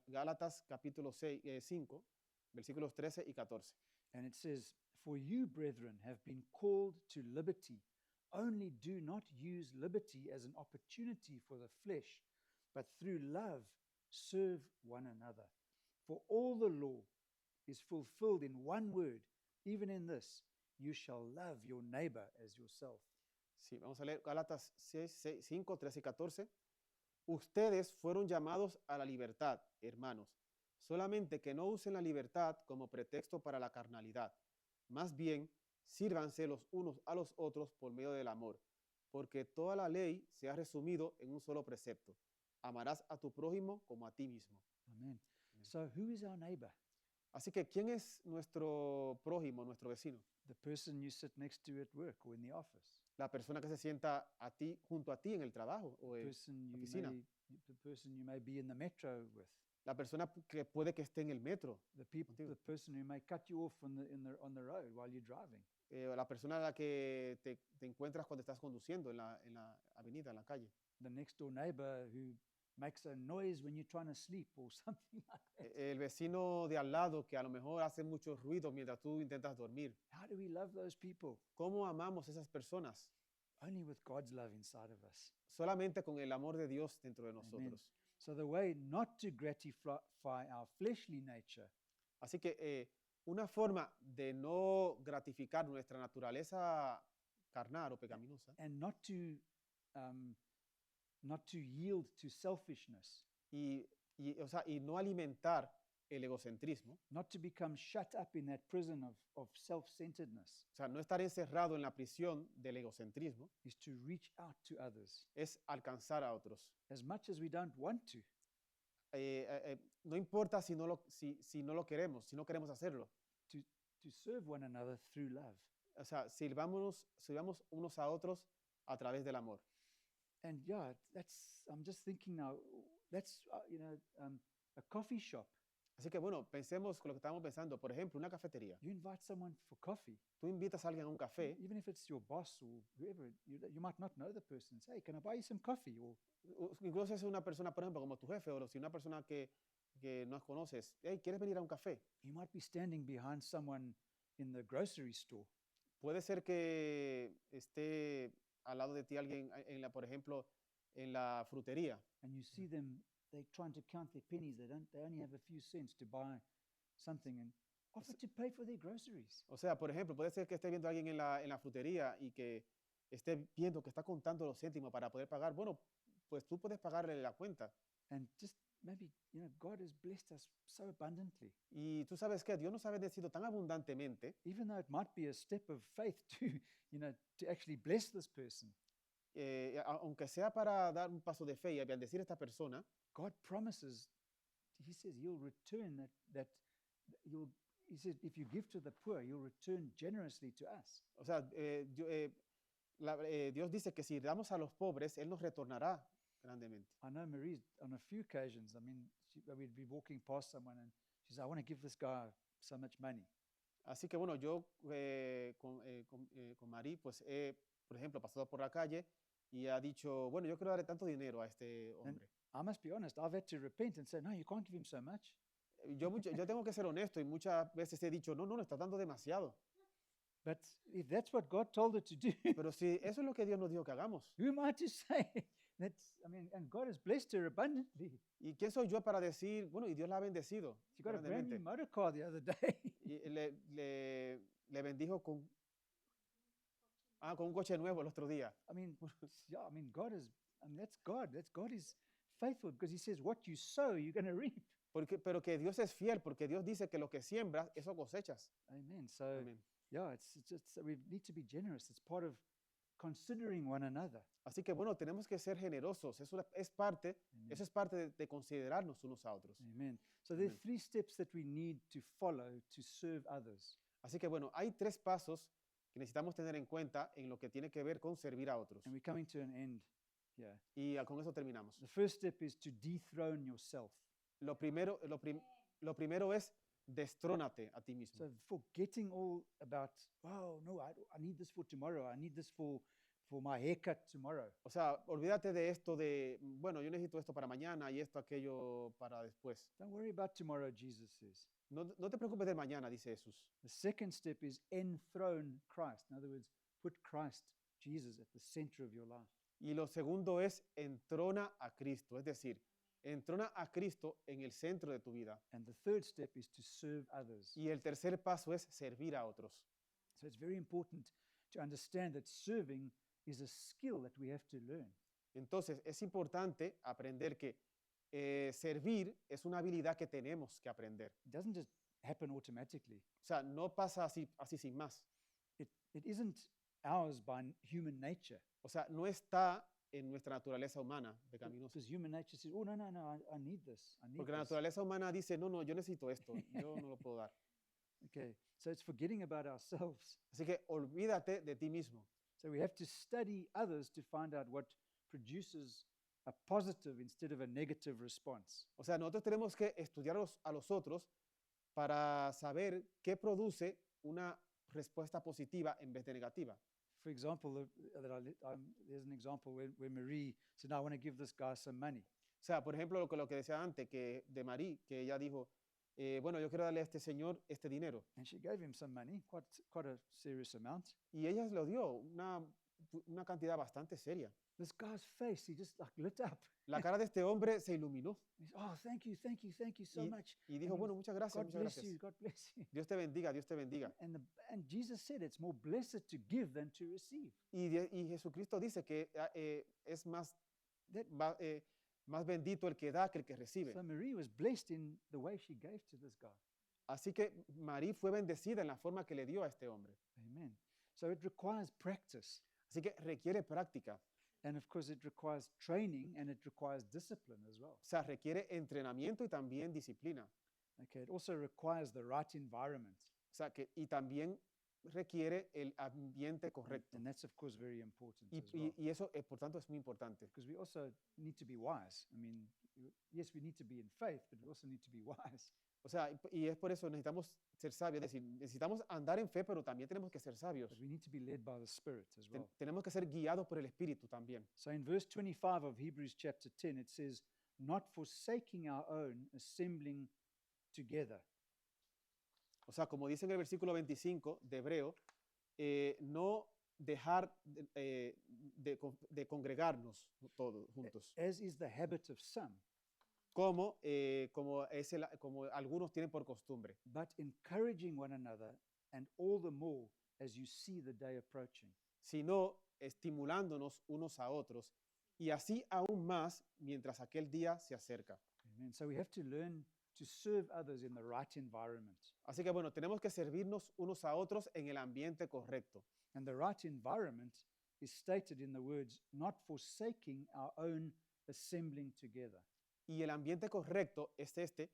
Gálatas capítulo 5, versículos 13 y 14. And it says, "For you, brethren, have been called to liberty. Only do not use liberty as an opportunity for the flesh, but through love serve one another. For all the law is fulfilled in one word, even in this, you shall love your neighbor as yourself." Sí, vamos a leer Gálatas 5, 13 y 14. Ustedes fueron llamados a la libertad, hermanos. Solamente que no usen la libertad como pretexto para la carnalidad. Más bien, sírvanse los unos a los otros por medio del amor, porque toda la ley se ha resumido en un solo precepto. Amarás a tu prójimo como a ti mismo. Amen. So, who is our neighbor? Así que, ¿quién es nuestro prójimo, nuestro vecino? The person you sit next to at work or in the office. La persona que se sienta junto a ti en el trabajo o The en person la oficina. the person you may be in the metro with. La persona que puede que esté en el metro. The Contigo. person who may cut you off on the road while you're driving. La persona a la que te encuentras cuando estás conduciendo en la avenida, en la calle. The next door neighbor who makes a noise when you're trying to sleep or something like that. El vecino de al lado que a lo mejor hace mucho ruido mientras tú intentas dormir. How do we love those people? ¿Cómo amamos a esas personas? Only with God's love inside of us. Solamente con el amor de Dios dentro de nosotros. So the way not to gratify our fleshly nature Así que una forma de no gratificar nuestra naturaleza carnal o pecaminosa and not to yield to selfishness, o sea, y no alimentar el egocentrismo, not to become shut up in that prison of self-centeredness, o sea, no estar encerrado en la prisión del egocentrismo, is to reach out to others es alcanzar a otros. as much as we don't want to. No importa si no lo queremos, si no queremos hacerlo. To serve one another through love. O sea, sirvamos unos a otros a través del amor. And yeah, I'm just thinking now, that's, a coffee shop. Así que bueno, pensemos con lo que estábamos pensando. Por ejemplo, una cafetería. You invite someone for coffee, Tú invitas a alguien a un café, even if it's your boss or whoever, you might not know the person. Say, hey, can I buy you some coffee? Or incluso si es una persona, por ejemplo, como tu jefe, o si una persona que no conoces, hey, ¿quieres venir a un café? you might be standing behind someone in the grocery store, Puede ser que esté al lado de ti alguien, por ejemplo, en la frutería, and you see them, they're trying to count their pennies. They only have a few cents to buy something and offer to pay for their groceries. O sea, por ejemplo, puede ser que esté viendo a alguien en la frutería y que esté viendo que está contando los céntimos para poder pagar. Bueno, pues tú puedes pagarle la cuenta. And just maybe, God has blessed us so abundantly. Y tú sabes que Dios nos ha bendecido tan abundantemente, Even though it might be a step of faith to actually bless this person, aunque sea para dar un paso de fe y bendecir a esta persona, God promises, he says he'll return he says, if you give to the poor, you'll return generously to us. o sea, Dios dice que si damos a los pobres, Él nos retornará grandemente. I know Marie, on a few occasions, we'd be walking past someone and she says, I want to give this guy so much money. Así que bueno, yo con Marí, pues por ejemplo, pasado por la calle y ha dicho, bueno, yo quiero darle tanto dinero a este hombre. I must be honest, I've had to repent and say, no, you can't give him so much. Yo tengo que ser honesto y muchas veces he dicho, no, está dando demasiado. But if that's what God told her to do, Pero si eso es lo que Dios nos dijo que hagamos, who am I to say? And God has blessed her abundantly. ¿y quién soy yo para decir, bueno, y Dios la ha bendecido She got a brand new grandemente? motor car the other day. Y le bendijo con un coche nuevo el otro día. That's God. God is faithful because he says, what you sow, you're going to reap. Pero que Dios es fiel, porque Dios dice que lo que siembras, eso cosechas. Amen. So, Amén. yeah, we need to be generous. It's part of considering one another. Así que bueno, tenemos que ser generosos. Eso es parte de considerarnos unos a otros. Amen. So there are Amen. 3 steps that we need to follow to serve others. Así que bueno, hay 3 pasos que necesitamos tener en cuenta en lo que tiene que ver con servir a otros. And we're coming to an end here. Y con eso terminamos. The first step is to dethrone yourself. Lo primero es destrónate a ti mismo. So forgetting all about, oh, no, I need this for tomorrow. I need this for my haircut tomorrow. O sea, olvídate de esto de, bueno, yo necesito esto para mañana y esto, aquello para después. Don't worry about tomorrow, Jesus says. No te preocupes del mañana, dice Jesús. The second step is enthrone Christ. In other words, put Christ, Jesus, at the center of your life. Y lo segundo es entrona a Cristo, es decir, entrona a Cristo en el centro de tu vida. And the third step is to serve others. Y el tercer paso es servir a otros. So it's very important to understand that serving is a skill that we have to learn. Entonces, es importante aprender que servir es una habilidad que tenemos que aprender. It doesn't just happen automatically. O sea, no pasa así sin más. It isn't ours by human nature. O sea, no está en nuestra naturaleza humana pecaminosa. Because human nature says, oh, no, I need this. I need Porque la this. naturaleza humana dice, no, yo necesito esto, yo no lo puedo dar. Okay, so it's forgetting about ourselves. Así que olvídate de ti mismo. So we have to study others to find out what produces a positive instead of a negative response. O sea, nosotros tenemos que estudiar a los otros para saber qué produce una respuesta positiva en vez de negativa. For example, there's an example where Marie said, I want to give this guy some money. O sea, por ejemplo, lo que decía antes, que de Marí, que ella dijo, bueno, yo quiero darle a este señor este dinero. And she gave him some money, quite a serious amount. Y ella lo dio, una cantidad bastante seria. This guy's face, he just like lit up. La cara de este hombre se iluminó He's, oh, thank you so y, much. y dijo, And bueno, muchas gracias, God muchas bless gracias. you, God bless you. Dios te bendiga, Dios te bendiga. And Jesus said it's more blessed to give than to receive. Y Jesucristo dice que es más bendito el que da que el que recibe. So Marie was blessed in the way she gave to this guy. Así que Marí fue bendecida en la forma que le dio a este hombre. Amen. So it requires practice. Así que requiere práctica, And of course, it requires training and it requires discipline as well. o sea, requiere entrenamiento y también disciplina. Okay, it also requires the right environment. O sea, y también requiere el ambiente correcto. And that's, of course, very important Y, as well. y eso, por tanto, es muy importante. Because we also need to be wise. I mean, yes, we need to be in faith, but we also need to be wise. O sea, y es por eso necesitamos ser sabios. Es decir, necesitamos andar en fe, pero también tenemos que ser sabios. But we need to be led by the Spirit as well. Tenemos que ser guiados por el Espíritu también. So in verse 25 of Hebrews chapter 10, it says, not forsaking our own assembling together. O sea, como dice en el versículo 25 de Hebreo, no dejar de congregarnos todos juntos, As is the habit of some, como algunos tienen por costumbre, but encouraging one another, and all the more as you see the day approaching. sino estimulándonos unos a otros, y así aún más mientras aquel día se acerca. Amen. So we have to learn to serve others in the right environment. Así que bueno, tenemos que servirnos unos a otros en el ambiente correcto. And the right environment is stated in the words, not forsaking our own assembling together. Y el ambiente correcto es dice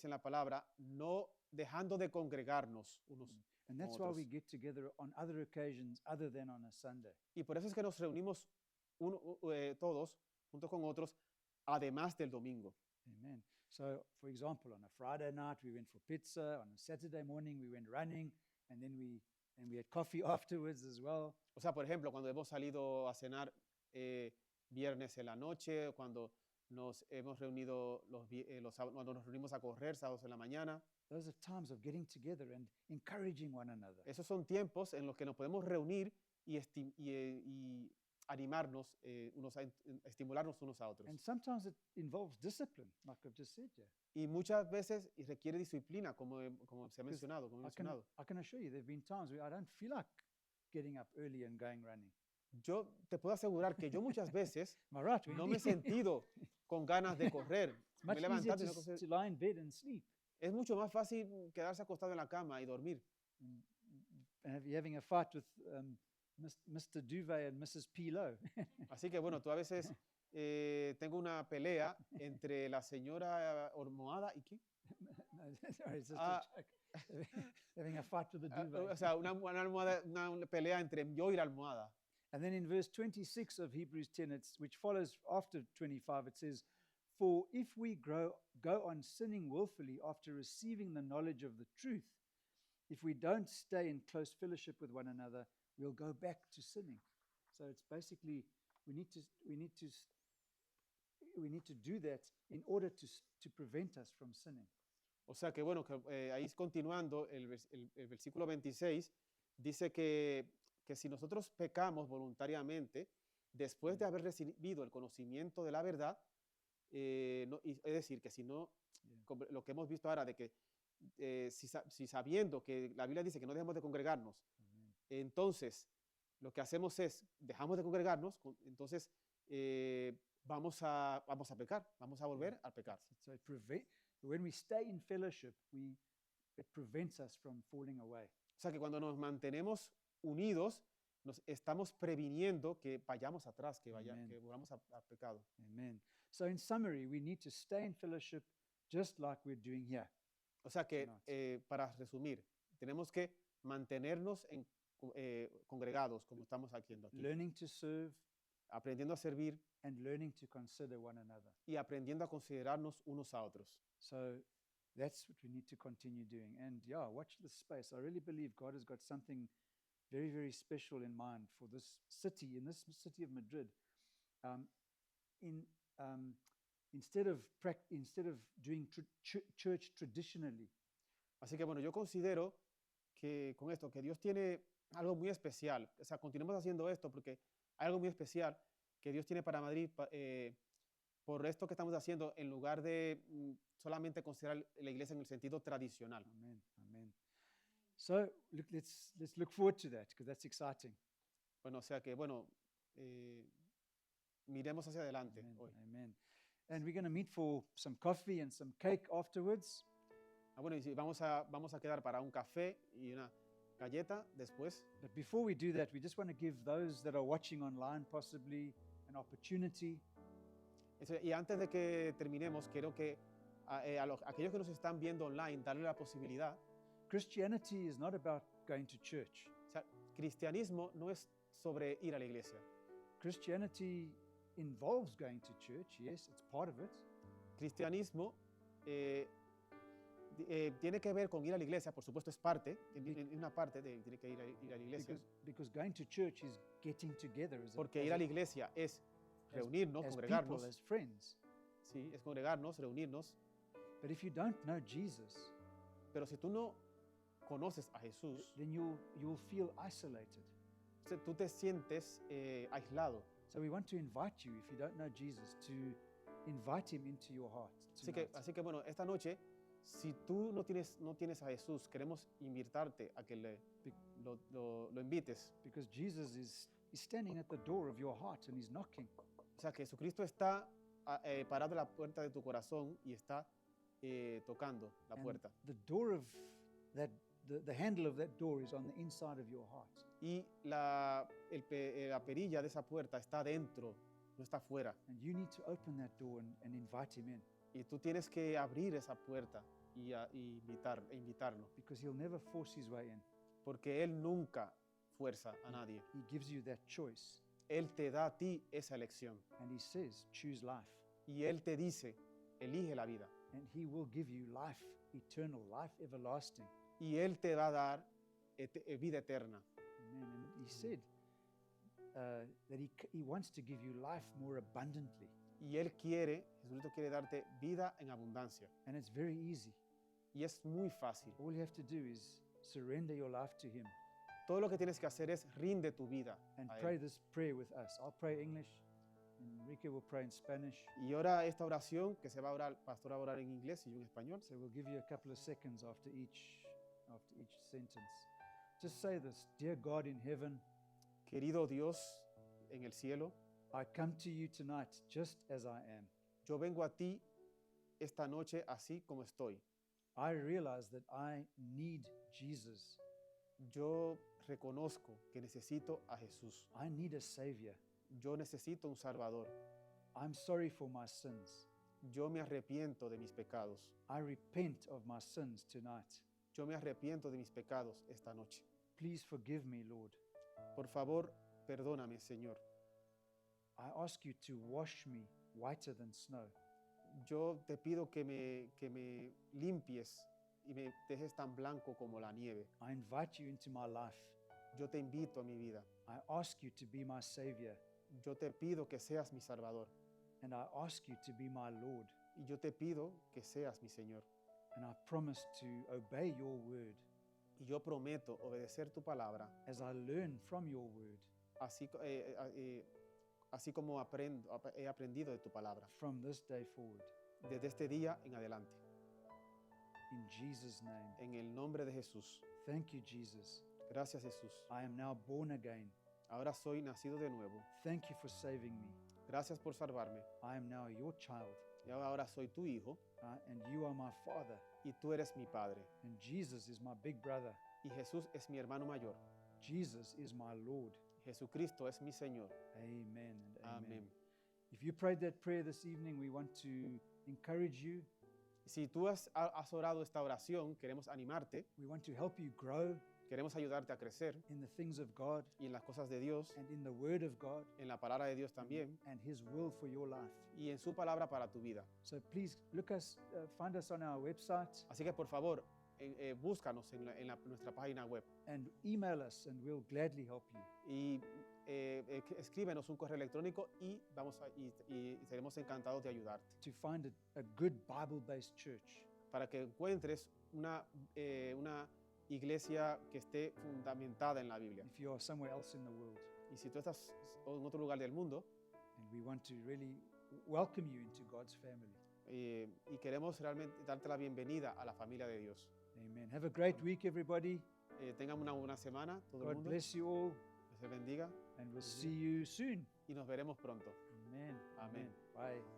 en la palabra, no dejando de congregarnos unos. And that's why we get together on other occasions other than on a Sunday. Y por eso es que nos reunimos todos, juntos con otros, además del domingo. Amen. So, for example, on a Friday night we went for pizza, on a Saturday morning we went running, and then we had coffee afterwards as well. O sea, por ejemplo, cuando hemos salido a cenar viernes en la noche, cuando nos hemos reunido cuando nos reunimos a correr sábados en la mañana. Those are times of getting together and encouraging one another. Esos son tiempos en los que nos podemos reunir y animarnos, estimularnos unos a otros. And sometimes it involves discipline, like I've just said here. Y muchas veces requiere disciplina, como se ha Because mencionado. I can assure you there have been times where I don't feel like getting up early and going running. Yo te puedo asegurar que yo muchas veces Am I right? no me he sentido con ganas de correr. It's much Me he easier levantado y no to lie in bed and sleep. Es mucho más fácil quedarse acostado en la cama y dormir. And having a fight with Mr. Duvet and Mrs. Pilo. Así que bueno, tú a veces tengo una pelea entre la señora Almohada y ¿quién? No, sorry, it's just Ah. a joke. Having a fight with the duvet. O sea, una pelea entre yo y la almohada. And then in verse 26 of Hebrews 10, which follows after 25, it says, for if we go on sinning willfully after receiving the knowledge of the truth, if we don't stay in close fellowship with one another, we'll go back to sinning. So it's basically we need to do that in order to prevent us from sinning. O sea que bueno, ahí continuando, el versículo 26 dice que si nosotros pecamos voluntariamente, después de haber recibido el conocimiento de la verdad, es decir, que si no, lo que hemos visto ahora, de que si sabiendo que la Biblia dice que no dejemos de congregarnos, entonces lo que hacemos es, dejamos de congregarnos, entonces vamos a pecar, vamos a volver a pecar. So when we stay in fellowship, it prevents us from falling away. O sea que cuando nos mantenemos unidos, nos estamos previniendo que vayamos atrás, que volvamos a pecado. Amen. So in summary, we need to stay in fellowship just like we're doing here. O sea que, para resumir, tenemos que mantenernos congregados como estamos haciendo aquí. Learning to serve Aprendiendo a servir and learning to consider one another. y aprendiendo a considerarnos unos a otros. So that's what we need to continue doing. And yeah, watch this space. I really believe God has got something very, very special in mind for this city, in this city of Madrid. um, instead of doing church traditionally, Así que bueno, yo considero que con esto, que Dios tiene algo muy especial. O sea, continuemos haciendo esto porque hay algo muy especial que Dios tiene para Madrid por esto que estamos haciendo en lugar de solamente considerar la iglesia en el sentido tradicional. amen, amen. So let's look forward to that because that's exciting. Bueno, o sea que bueno, miremos hacia adelante Amen, hoy. amen. And we're going to meet for some coffee and some cake afterwards. Bueno, y si vamos a quedar para un café y una galleta después. But before we do that, we just want to give those that are watching online possibly an opportunity Y antes de que terminemos, quiero que aquellos que nos están viendo online, darle la posibilidad. Christianity is not about going to church. O sea, cristianismo no es sobre ir a la iglesia. Christianity involves going to church, yes, it's part of it. Cristianismo tiene que ver con ir a la iglesia, por supuesto es parte, una parte de tiene que ir a la iglesia. Because going to church is getting together as Porque ir a la iglesia es reunirnos, as congregarnos. people, as friends. Sí, es congregarnos, reunirnos. But if you don't know Jesus, Pero si tú no conoces a Jesús, then you'll feel isolated. tú te sientes aislado. So we want to invite you, if you don't know Jesus, to invite him into your heart tonight. Así que bueno, esta noche, si tú no tienes a Jesús, queremos invitarte a que lo invites. Because Jesus is standing at the door of your heart and he's knocking. O sea, que Jesucristo está parado en la puerta de tu corazón y está tocando la And puerta. the door of that, the handle of that door is on the inside of your heart. Y la perilla de esa puerta está dentro, no está afuera. And you need to open that door and invite him in, Y tú tienes que abrir esa puerta y invitarlo. because he'll never force his way in. Porque Él nunca fuerza a nadie. He gives you that choice Él te da a ti esa elección. and he says, choose life. Y Él te dice, elige la vida. And he will give you life eternal, life everlasting. Y Él te va a dar vida eterna. Amen. And he said that he wants to give you life more abundantly. Y Jesucristo quiere darte vida en abundancia. And it's very easy. Y es muy fácil. All you have to do is surrender your life to him Todo lo que tienes que hacer es rinde tu vida and a pray Él. this prayer with us. I'll pray English, and Enrique will pray in Spanish. Y ora esta oración que se va a orar, pastor va a orar en inglés y yo en español. So we'll give you a couple of seconds after each sentence. Just say this: Dear God in heaven, Querido Dios en el cielo, I come to you tonight just as I am. yo vengo a ti esta noche así como estoy. I realize that I need Jesus. Yo reconozco que necesito a Jesús. I need a Savior. Yo necesito un Salvador. I'm sorry for my sins. Yo me arrepiento de mis pecados. I repent of my sins tonight. Yo me arrepiento de mis pecados esta noche. Please forgive me, Lord. Por favor, perdóname, Señor. I ask you to wash me whiter than snow. Yo te pido que me limpies y me dejes tan blanco como la nieve. I invite you into my life. Yo te invito a mi vida. I ask you to be my Savior, Yo te pido que seas mi Salvador. and I ask you to be my Lord. Y yo te pido que seas mi Señor. And I promise to obey your word Y yo prometo obedecer tu palabra, as I learn from your word así como he aprendido de tu palabra. from this day forward. Desde este día en adelante. In Jesus' name. En el nombre de Jesús. Thank you, Jesus. Gracias, Jesús. I am now born again. Ahora soy nacido de nuevo. Thank you for saving me. Gracias por salvarme. I am now your child, Y ahora soy tu hijo and you are my father. y tú eres mi padre. And Jesus is my big brother. Y Jesús es mi hermano mayor. Jesus is my Lord. Jesucristo es mi Señor. Amen and amen. Amén. If you prayed that prayer this evening, we want to encourage you. Si tú has orado esta oración, queremos animarte, We want to help you grow queremos ayudarte a crecer in the things of God y en las cosas de Dios, and in the Word of God en la palabra de Dios también and His will for your life. y en su palabra para tu vida. So please find us on our website Así que por favor, búscanos en nuestra página web and email us, and we'll gladly help you. y escríbenos un correo electrónico y seremos encantados de ayudarte. to find a good Bible-based church. Para que encuentres una iglesia que esté fundamentada en la Biblia. If you are somewhere else in the world, Y si tú estás en otro lugar del mundo and we want to really welcome you into God's family. y queremos realmente darte la bienvenida a la familia de Dios. Amen. Have a great week, everybody. Tengan una buena semana, todo el God mundo. bless you all, Dios te bendiga and we'll see you soon. y nos veremos pronto. Amen. Amén. Bye.